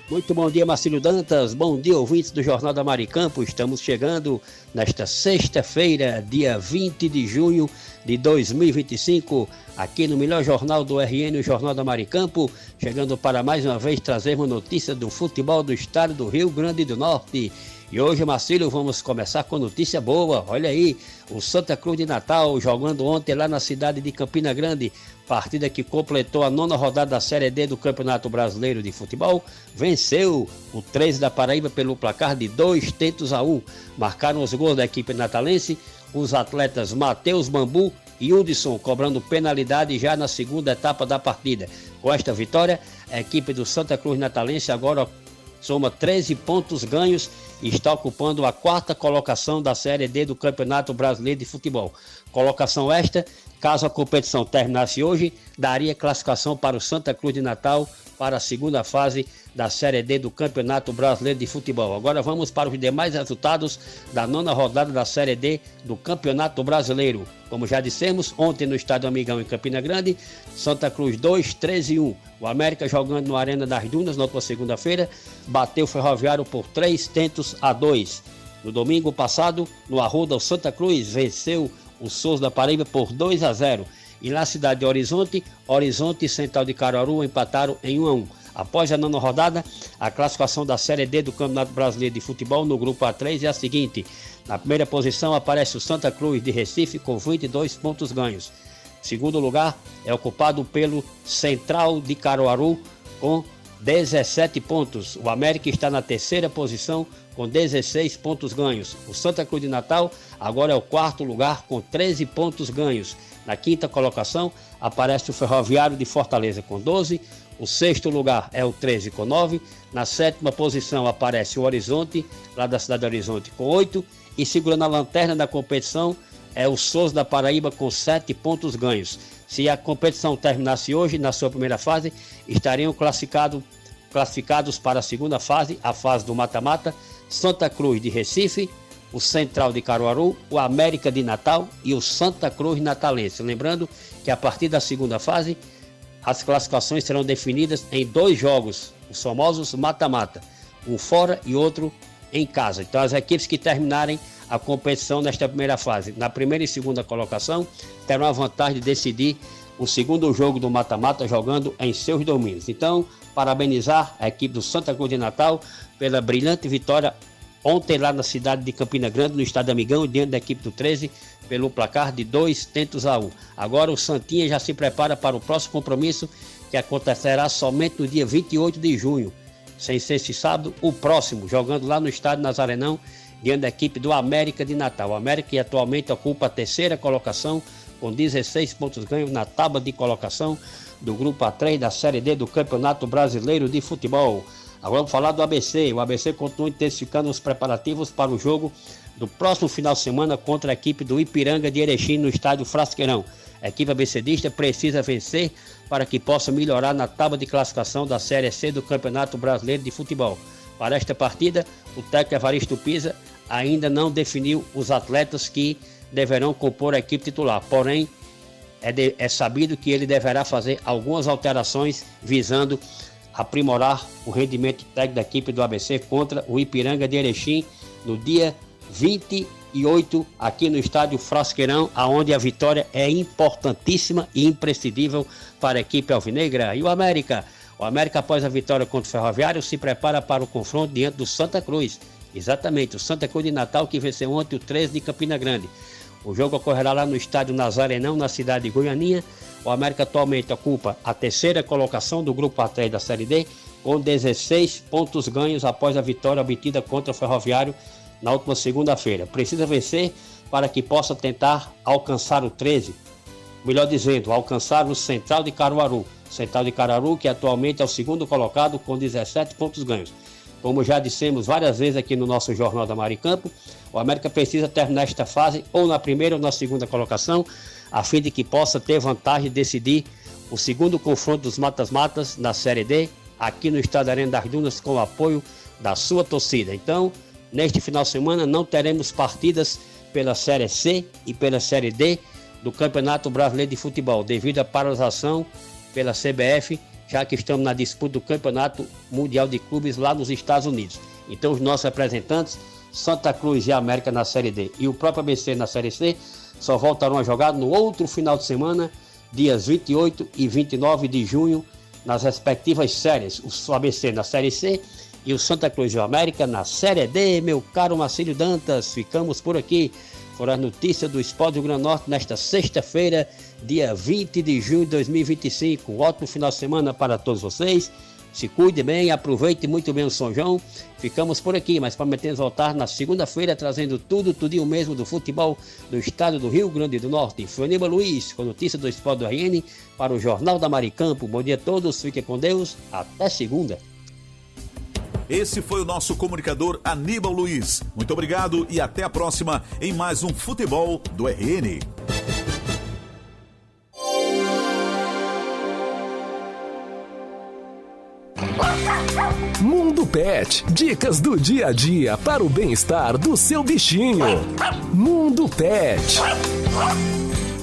Muito bom dia, Marcílio Dantas. Bom dia, ouvintes do Jornal da Maricampo. Estamos chegando nesta sexta-feira, dia 20 de junho de 2025, aqui no melhor jornal do RN, o Jornal da Maricampo, chegando para mais uma vez trazermos notícias do futebol do estado do Rio Grande do Norte. E hoje, Marcílio, vamos começar com notícia boa. Olha aí, o Santa Cruz de Natal jogando ontem lá na cidade de Campina Grande, partida que completou a 9ª rodada da Série D do Campeonato Brasileiro de Futebol, venceu o 13 da Paraíba pelo placar de 2-1. Marcaram os gols da equipe natalense os atletas Matheus Bambu e Hudson, cobrando penalidade já na segunda etapa da partida. Com esta vitória, a equipe do Santa Cruz Natalense agora soma 13 pontos ganhos e está ocupando a 4ª colocação da Série D do Campeonato Brasileiro de Futebol. Colocação esta, caso a competição terminasse hoje, daria classificação para o Santa Cruz de Natal para a segunda fase da Série D do Campeonato Brasileiro de Futebol. Agora vamos para os demais resultados da 9ª rodada da Série D do Campeonato Brasileiro. Como já dissemos, ontem no Estádio Amigão em Campina Grande, Santa Cruz 2-13-1. O América jogando no Arena das Dunas na última segunda-feira, bateu o Ferroviário por 3-2. No domingo passado, no Arruda, o Santa Cruz venceu o Souza da Paraíba por 2-0. E na cidade de Horizonte, Horizonte e Central de Caruaru empataram em 1-1. Após a 9ª rodada, a classificação da Série D do Campeonato Brasileiro de Futebol no grupo A3 é a seguinte. Na primeira posição aparece o Santa Cruz de Recife com 22 pontos ganhos. Segundo lugar é ocupado pelo Central de Caruaru com 17 pontos. O América está na 3ª posição com 16 pontos ganhos. O Santa Cruz de Natal agora é o 4º lugar com 13 pontos ganhos. Na 5ª colocação aparece o Ferroviário de Fortaleza com 12. O 6º lugar é o 13 com 9. Na 7ª posição aparece o Horizonte, lá da cidade de Horizonte, com 8. E segurando a lanterna da competição é o Souza da Paraíba com 7 pontos ganhos. Se a competição terminasse hoje, na sua primeira fase, estariam classificados para a segunda fase, a fase do mata-mata, Santa Cruz de Recife, o Central de Caruaru, o América de Natal e o Santa Cruz Natalense. Lembrando que a partir da segunda fase, as classificações serão definidas em 2 jogos, os famosos mata-mata, um fora e outro em casa. Então as equipes que terminarem a competição nesta primeira fase, na primeira e segunda colocação, terão a vantagem de decidir o segundo jogo do mata-mata jogando em seus domínios. Então, parabenizar a equipe do Santa Cruz de Natal pela brilhante vitória ontem lá na cidade de Campina Grande, no estado Amigão, diante da equipe do 13, pelo placar de 2-1. Agora o Santinha já se prepara para o próximo compromisso, que acontecerá somente no dia 28 de junho, sem ser esse sábado, o próximo, jogando lá no estádio Nazarenão, diante da equipe do América de Natal. O América que atualmente ocupa a 3ª colocação, com 16 pontos ganhos na tábua de colocação do Grupo A3 da Série D do Campeonato Brasileiro de Futebol. Agora vamos falar do ABC. O ABC continua intensificando os preparativos para o jogo do próximo final de semana contra a equipe do Ipiranga de Erechim no estádio Frasqueirão. A equipe abcdista precisa vencer para que possa melhorar na tábua de classificação da Série C do Campeonato Brasileiro de Futebol. Para esta partida, o técnico Evaristo Pisa ainda não definiu os atletas que deverão compor a equipe titular. Porém, é sabido que ele deverá fazer algumas alterações visando aprimorar o rendimento técnico da equipe do ABC contra o Ipiranga de Erechim no dia 28 aqui no estádio Frasqueirão, aonde a vitória é importantíssima e imprescindível para a equipe alvinegra. E o América após a vitória contra o Ferroviário se prepara para o confronto diante do Santa Cruz. Exatamente, o Santa Cruz de Natal que venceu ontem o 13 de Campina Grande. O jogo ocorrerá lá no estádio Nazarenão, na cidade de Goianinha. O América atualmente ocupa a terceira colocação do Grupo A3 da Série D, com 16 pontos ganhos após a vitória obtida contra o Ferroviário na última segunda-feira. Precisa vencer para que possa tentar alcançar o 13, melhor dizendo, alcançar o Central de Caruaru. Central de Caruaru, que atualmente é o segundo colocado com 17 pontos ganhos. Como já dissemos várias vezes aqui no nosso Jornal da Maricampo, o América precisa terminar esta fase ou na primeira ou na segunda colocação, a fim de que possa ter vantagem de decidir o segundo confronto dos matas-matas na Série D, aqui no Estádio Arena das Dunas, com o apoio da sua torcida. Então, neste final de semana, não teremos partidas pela Série C e pela Série D do Campeonato Brasileiro de Futebol, devido à paralisação pela CBF, já que estamos na disputa do Campeonato Mundial de Clubes lá nos Estados Unidos. Então, os nossos representantes, Santa Cruz e América na Série D e o próprio ABC na Série C, só voltarão a jogar no outro final de semana, dias 28 e 29 de junho, nas respectivas séries. O ABC na Série C e o Santa Cruz e o América na Série D. Meu caro Marcílio Dantas, ficamos por aqui. Foram as notícias do Esporte do Rio Grande do Norte nesta sexta-feira, dia 20 de junho de 2025. Um ótimo final de semana para todos vocês. Se cuide bem, aproveite muito bem o São João. Ficamos por aqui, mas prometemos voltar na segunda-feira trazendo tudinho mesmo do futebol do estado do Rio Grande do Norte. Foi Aníbal Luiz com notícia do Esporte do RN para o Jornal da Maricampo. Bom dia a todos, fiquem com Deus, até segunda. Esse foi o nosso comunicador Aníbal Luiz. Muito obrigado e até a próxima em mais um Futebol do RN. Mundo Pet, dicas do dia a dia para o bem-estar do seu bichinho. Mundo Pet.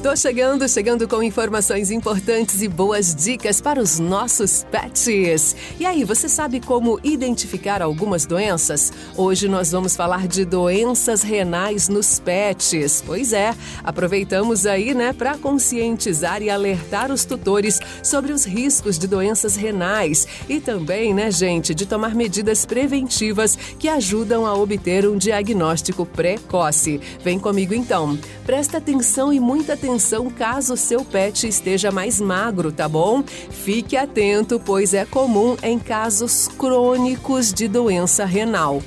Tô chegando com informações importantes e boas dicas para os nossos pets. E aí, você sabe como identificar algumas doenças? Hoje nós vamos falar de doenças renais nos pets. Pois é, aproveitamos aí, para conscientizar e alertar os tutores sobre os riscos de doenças renais e também, gente, de tomar medidas preventivas que ajudam a obter um diagnóstico precoce. Vem comigo então. Presta atenção e muita atenção caso seu pet esteja mais magro, tá bom? Fique atento, pois é comum em casos crônicos de doença renal.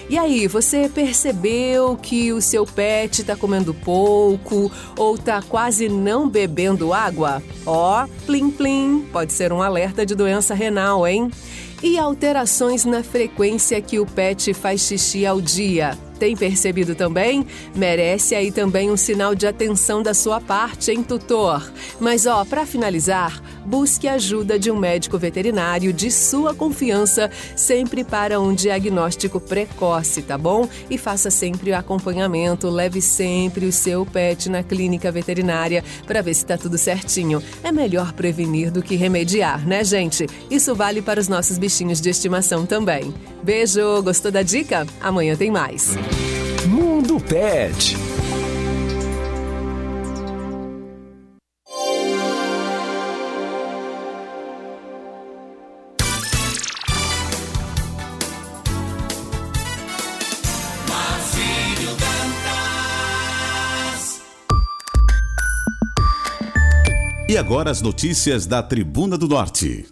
E aí, você percebeu que o seu pet está comendo pouco ou está quase não bebendo água? Plim plim, pode ser um alerta de doença renal, hein? E alterações na frequência que o pet faz xixi ao dia? Tem percebido também? Merece aí também um sinal de atenção da sua parte, hein, tutor? Mas para finalizar, busque a ajuda de um médico veterinário de sua confiança, sempre para um diagnóstico precoce, tá bom? E faça sempre o acompanhamento, leve sempre o seu pet na clínica veterinária para ver se tá tudo certinho. É melhor prevenir do que remediar, né, gente? Isso vale para os nossos bichinhos de estimação também. Beijo, gostou da dica? Amanhã tem mais. Mundo Pet. E agora as notícias da Tribuna do Norte.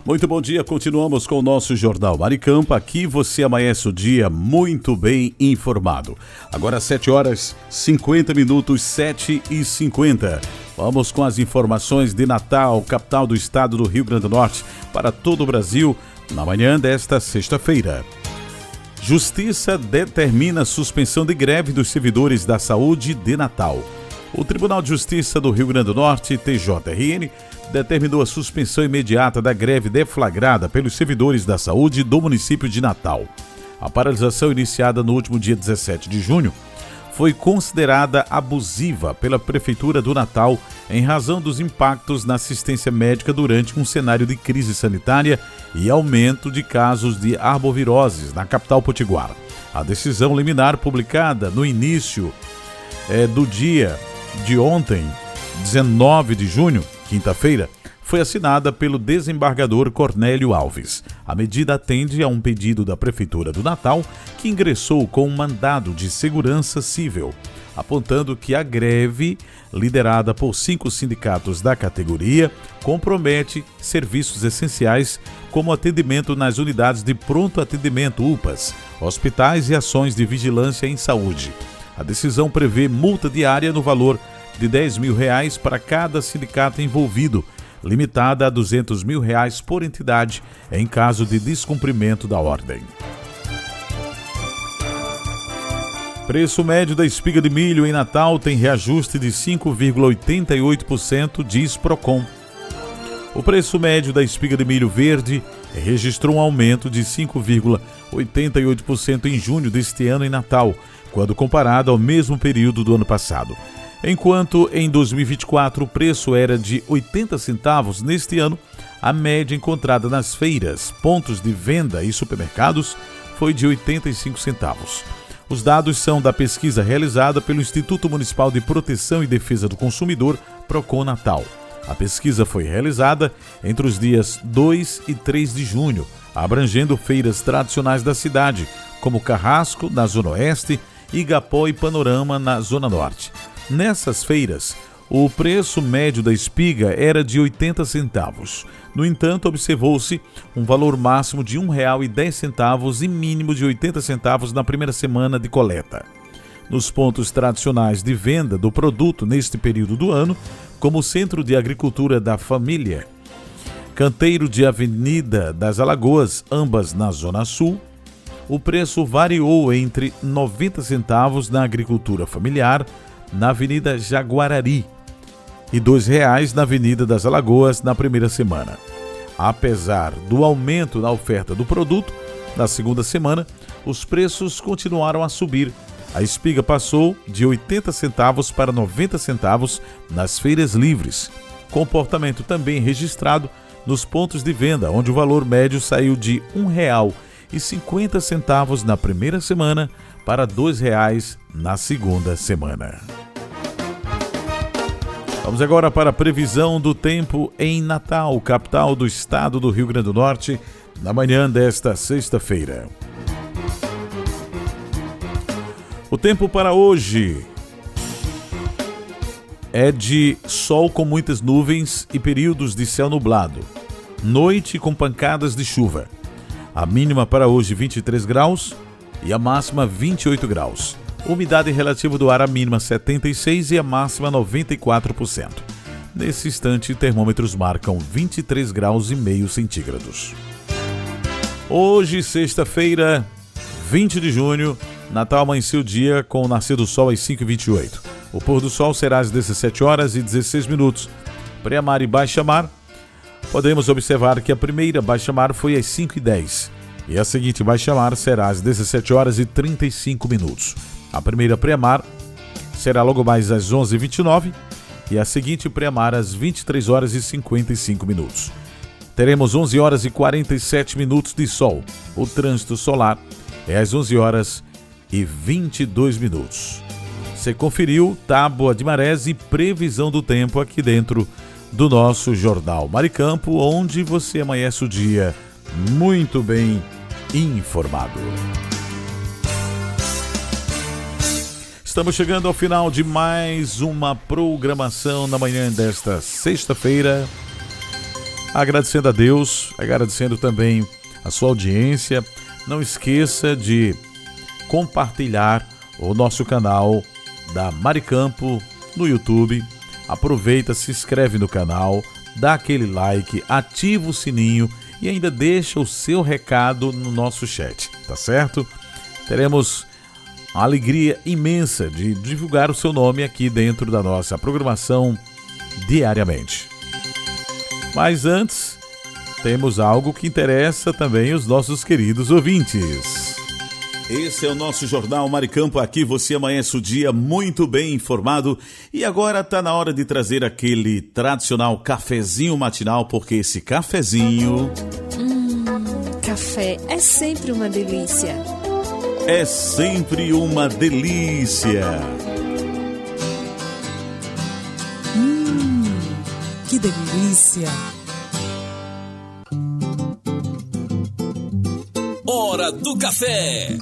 Muito bom dia, continuamos com o nosso Jornal Maricampo. Aqui você amanhece o dia muito bem informado. Agora 7 horas 50 minutos, 7h50. Vamos com as informações de Natal, capital do estado do Rio Grande do Norte, para todo o Brasil, na manhã desta sexta-feira. Justiça determina suspensão de greve dos servidores da saúde de Natal. O Tribunal de Justiça do Rio Grande do Norte, TJRN, determinou a suspensão imediata da greve deflagrada pelos servidores da saúde do município de Natal. A paralisação, iniciada no último dia 17 de junho, foi considerada abusiva pela Prefeitura do Natal em razão dos impactos na assistência médica durante um cenário de crise sanitária e aumento de casos de arboviroses na capital potiguar. A decisão liminar, publicada no início do dia de ontem, 19 de junho, quinta-feira, foi assinada pelo desembargador Cornélio Alves. A medida atende a um pedido da Prefeitura do Natal, que ingressou com um mandado de segurança civil, apontando que a greve, liderada por 5 sindicatos da categoria, compromete serviços essenciais como atendimento nas unidades de pronto atendimento UPAs, hospitais e ações de vigilância em saúde. A decisão prevê multa diária no valor de R$10 mil para cada sindicato envolvido, limitada a R$200 mil por entidade em caso de descumprimento da ordem. Preço médio da espiga de milho em Natal tem reajuste de 5,88%, diz Procon. O preço médio da espiga de milho verde registrou um aumento de 5,88% em junho deste ano em Natal, quando comparado ao mesmo período do ano passado. Enquanto em 2024 o preço era de 80 centavos, neste ano a média encontrada nas feiras, pontos de venda e supermercados foi de 85 centavos. Os dados são da pesquisa realizada pelo Instituto Municipal de Proteção e Defesa do Consumidor, Procon Natal. A pesquisa foi realizada entre os dias 2 e 3 de junho, abrangendo feiras tradicionais da cidade, como Carrasco, na Zona Oeste, Igapó e Panorama, na Zona Norte. Nessas feiras, o preço médio da espiga era de 80 centavos. No entanto, observou-se um valor máximo de R$ 1,10 e mínimo de 80 centavos na primeira semana de coleta. Nos pontos tradicionais de venda do produto neste período do ano, como o Centro de Agricultura da Família, Canteiro de Avenida das Alagoas, ambas na Zona Sul, o preço variou entre 90 centavos na agricultura familiar, na Avenida Jaguarari, e R$ 2,00 na Avenida das Alagoas na primeira semana. Apesar do aumento na oferta do produto, na segunda semana, os preços continuaram a subir. A espiga passou de 80 centavos para 90 centavos nas feiras livres. Comportamento também registrado nos pontos de venda, onde o valor médio saiu de R$ 1,50 na primeira semana para R$ 2,00 na segunda semana. Vamos agora para a previsão do tempo em Natal, capital do estado do Rio Grande do Norte, na manhã desta sexta-feira. O tempo para hoje é de sol com muitas nuvens e períodos de céu nublado. Noite com pancadas de chuva. A mínima para hoje 23 graus e a máxima 28 graus. Umidade relativa do ar, a mínima 76% e a máxima 94%. Nesse instante, termômetros marcam 23 graus e meio centígrados. Hoje, sexta-feira, 20 de junho, Natal amanheceu o dia com o nascer do sol às 5h28. O pôr do sol será às 17 horas e 16 minutos. Pré-mar e baixa-mar, podemos observar que a primeira baixa-mar foi às 5h10 e a seguinte baixa-mar será às 17 horas e 35 minutos. A primeira pré-mar será logo mais às 11h29 e a seguinte pré-mar às 23 horas e 55 minutos. Teremos 11 horas e 47 minutos de sol. O trânsito solar é às 11 horas e 22 minutos. Você conferiu tábua de marés e previsão do tempo aqui dentro do nosso Jornal Maricampo, onde você amanhece o dia muito bem informado. Estamos chegando ao final de mais uma programação na manhã desta sexta-feira. Agradecendo a Deus, agradecendo também a sua audiência. Não esqueça de compartilhar o nosso canal da Maricampo no YouTube. Aproveita, se inscreve no canal, dá aquele like, ativa o sininho e ainda deixa o seu recado no nosso chat, tá certo? Teremos a alegria imensa de divulgar o seu nome aqui dentro da nossa programação diariamente. Mas antes, temos algo que interessa também os nossos queridos ouvintes. Esse é o nosso Jornal Maricampo. Aqui você amanhece o dia muito bem informado. E agora está na hora de trazer aquele tradicional cafezinho matinal, porque esse cafezinho... Café é sempre uma delícia. É sempre uma delícia. Que delícia. Hora do Café.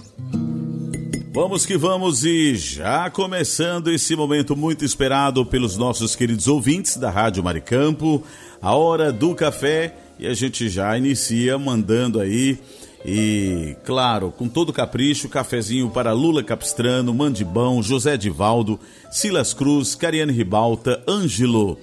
Vamos que vamos, e já começando esse momento muito esperado pelos nossos queridos ouvintes da Rádio Maricampo, a Hora do Café, e a gente já inicia mandando aí, e claro, com todo capricho, cafezinho para Lula Capistrano, Mandibão, José Divaldo, Silas Cruz, Cariane Ribalta, Ângelo,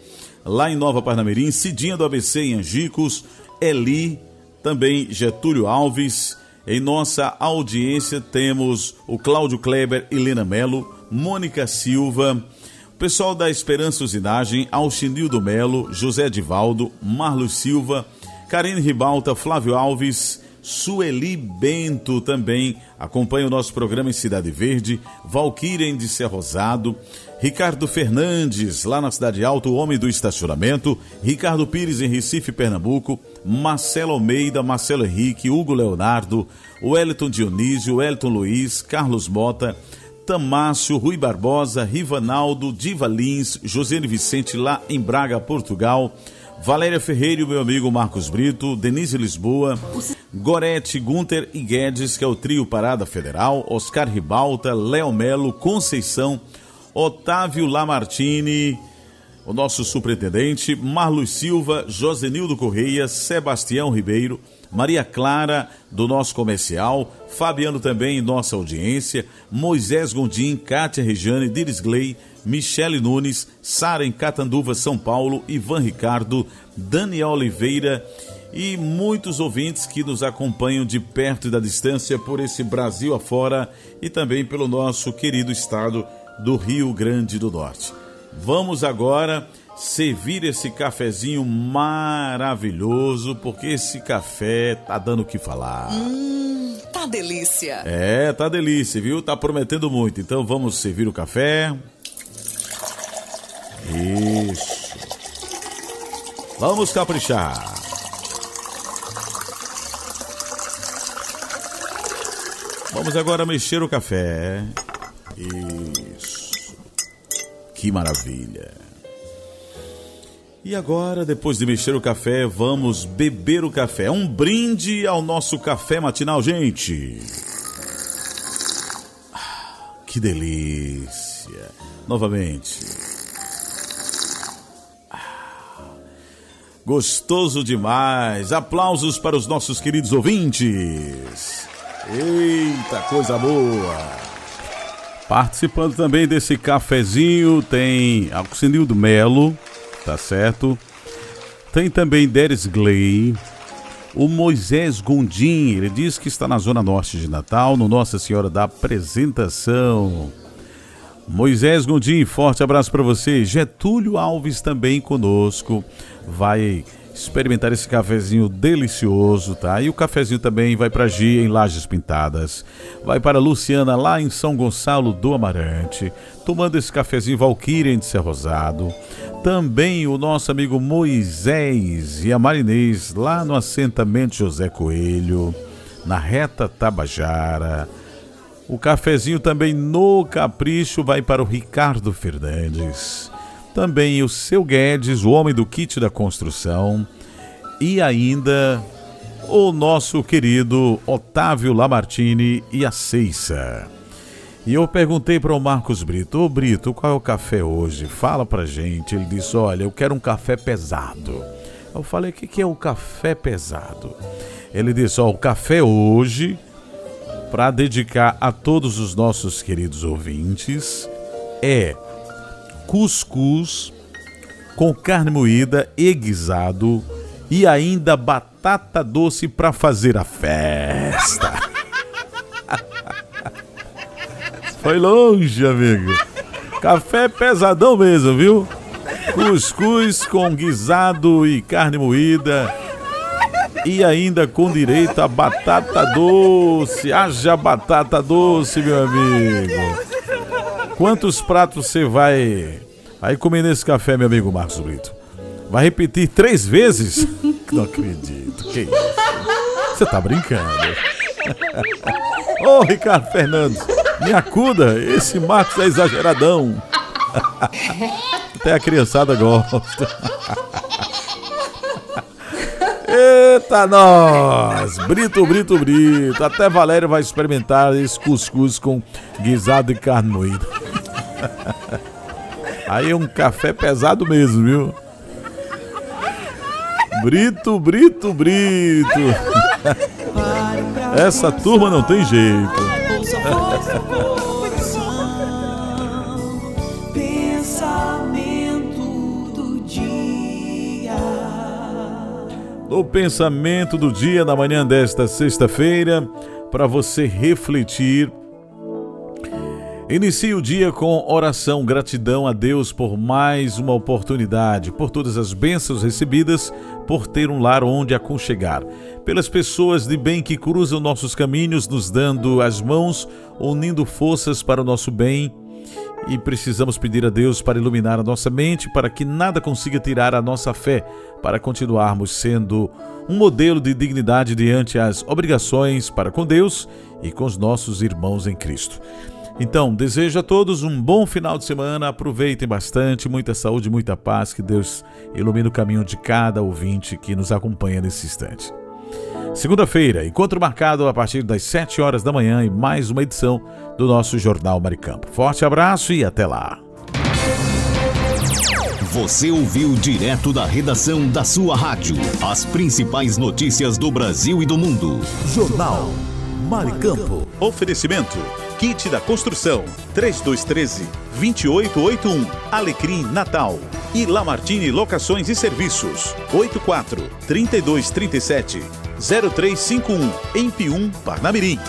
lá em Nova Parnamirim, Cidinha do ABC em Angicos, Eli, também Getúlio Alves. Em nossa audiência temos o Cláudio Kleber, Helena Melo, Mônica Silva, o pessoal da Esperança Usinagem, Alchinildo Melo, José Divaldo, Marlos Silva, Karine Ribalta, Flávio Alves, Sueli Bento também acompanha o nosso programa em Cidade Verde, Valquíria de Ser Rosado, Ricardo Fernandes, lá na Cidade Alta, o homem do estacionamento, Ricardo Pires, em Recife, Pernambuco, Marcelo Almeida, Marcelo Henrique, Hugo Leonardo, Wellington Dionísio, Wellington Luiz, Carlos Mota, Tamácio, Rui Barbosa, Rivanaldo, Diva Lins, Josiane Vicente, lá em Braga, Portugal, Valéria Ferreira e o meu amigo Marcos Brito, Denise Lisboa, Gorete, Gunter e Guedes, que é o trio Parada Federal, Oscar Ribalta, Léo Melo, Conceição, Otávio Lamartine, o nosso superintendente, Marlos Silva, Josenildo Correia, Sebastião Ribeiro, Maria Clara, do nosso comercial, Fabiano também em nossa audiência, Moisés Gondim, Kátia Rejane, Diris Gley, Michele Nunes, Sara em Catanduva, São Paulo, Ivan Ricardo, Daniel Oliveira e muitos ouvintes que nos acompanham de perto e da distância por esse Brasil afora e também pelo nosso querido estado do Rio Grande do Norte. Vamos agora servir esse cafezinho maravilhoso, porque esse café tá dando o que falar. Tá delícia. É, tá delícia, viu? Tá prometendo muito. Então vamos servir o café. Isso. Vamos caprichar. Vamos agora mexer o café. Isso. Que maravilha. E agora, depois de mexer o café, vamos beber o café. Um brinde ao nosso café matinal, gente. Que delícia. Novamente. Gostoso demais. Aplausos para os nossos queridos ouvintes. Eita, coisa boa. Participando também desse cafezinho tem Alcinildo Melo, tá certo? Tem também Deres Gley, o Moisés Gondim, ele diz que está na Zona Norte de Natal, no Nossa Senhora da Apresentação. Moisés Gondim, forte abraço para você. Getúlio Alves também conosco, vai experimentar esse cafezinho delicioso, tá? E o cafezinho também vai para Gia, em Lajes Pintadas. Vai para Luciana, lá em São Gonçalo do Amarante, tomando esse cafezinho. Valquíria de Ser Rosado. Também o nosso amigo Moisés e a Marinês, lá no assentamento José Coelho, na Reta Tabajara. O cafezinho também no Capricho vai para o Ricardo Fernandes. Também o Seu Guedes, o homem do kit da construção. E ainda o nosso querido Otávio Lamartine e a Ceissa. E eu perguntei para o Marcos Brito: ô Brito, qual é o café hoje? Fala pra gente. Ele disse: olha, eu quero um café pesado. Eu falei: o que é o café pesado? Ele disse: ó, o café hoje, para dedicar a todos os nossos queridos ouvintes, é cuscuz com carne moída e guisado e ainda batata doce para fazer a festa. Foi longe, amigo. Café pesadão mesmo, viu? Cuscuz com guisado e carne moída e ainda com direito a batata doce. Haja batata doce, meu amigo. Quantos pratos você vai comer nesse café, meu amigo Marcos Brito? Vai repetir 3 vezes? Não acredito. Que isso? Você tá brincando? Ô, Ricardo Fernandes, me acuda. Esse Marcos é exageradão. Até a criançada gosta. Eita, nós! Brito. Até Valério vai experimentar esse cuscuz com guisado de carne moída. Aí é um café pesado mesmo, viu? Brito. Essa turma não tem jeito. No pensamento do dia, na manhã desta sexta-feira, para você refletir. Inicie o dia com oração, gratidão a Deus por mais uma oportunidade, por todas as bênçãos recebidas, por ter um lar onde aconchegar, pelas pessoas de bem que cruzam nossos caminhos, nos dando as mãos, unindo forças para o nosso bem. E precisamos pedir a Deus para iluminar a nossa mente, para que nada consiga tirar a nossa fé, para continuarmos sendo um modelo de dignidade diante as obrigações para com Deus e com os nossos irmãos em Cristo. Então, desejo a todos um bom final de semana, aproveitem bastante, muita saúde, muita paz, que Deus ilumine o caminho de cada ouvinte que nos acompanha nesse instante. Segunda-feira, encontro marcado a partir das 7 horas da manhã e mais uma edição do nosso Jornal Maricampo. Forte abraço e até lá. Você ouviu direto da redação da sua rádio as principais notícias do Brasil e do mundo. Jornal Maricampo. Oferecimento: Kit da Construção 3213-2881, Alecrim Natal e Lamartine Locações e Serviços 84-3237-0351, em Pium, Parnamirim.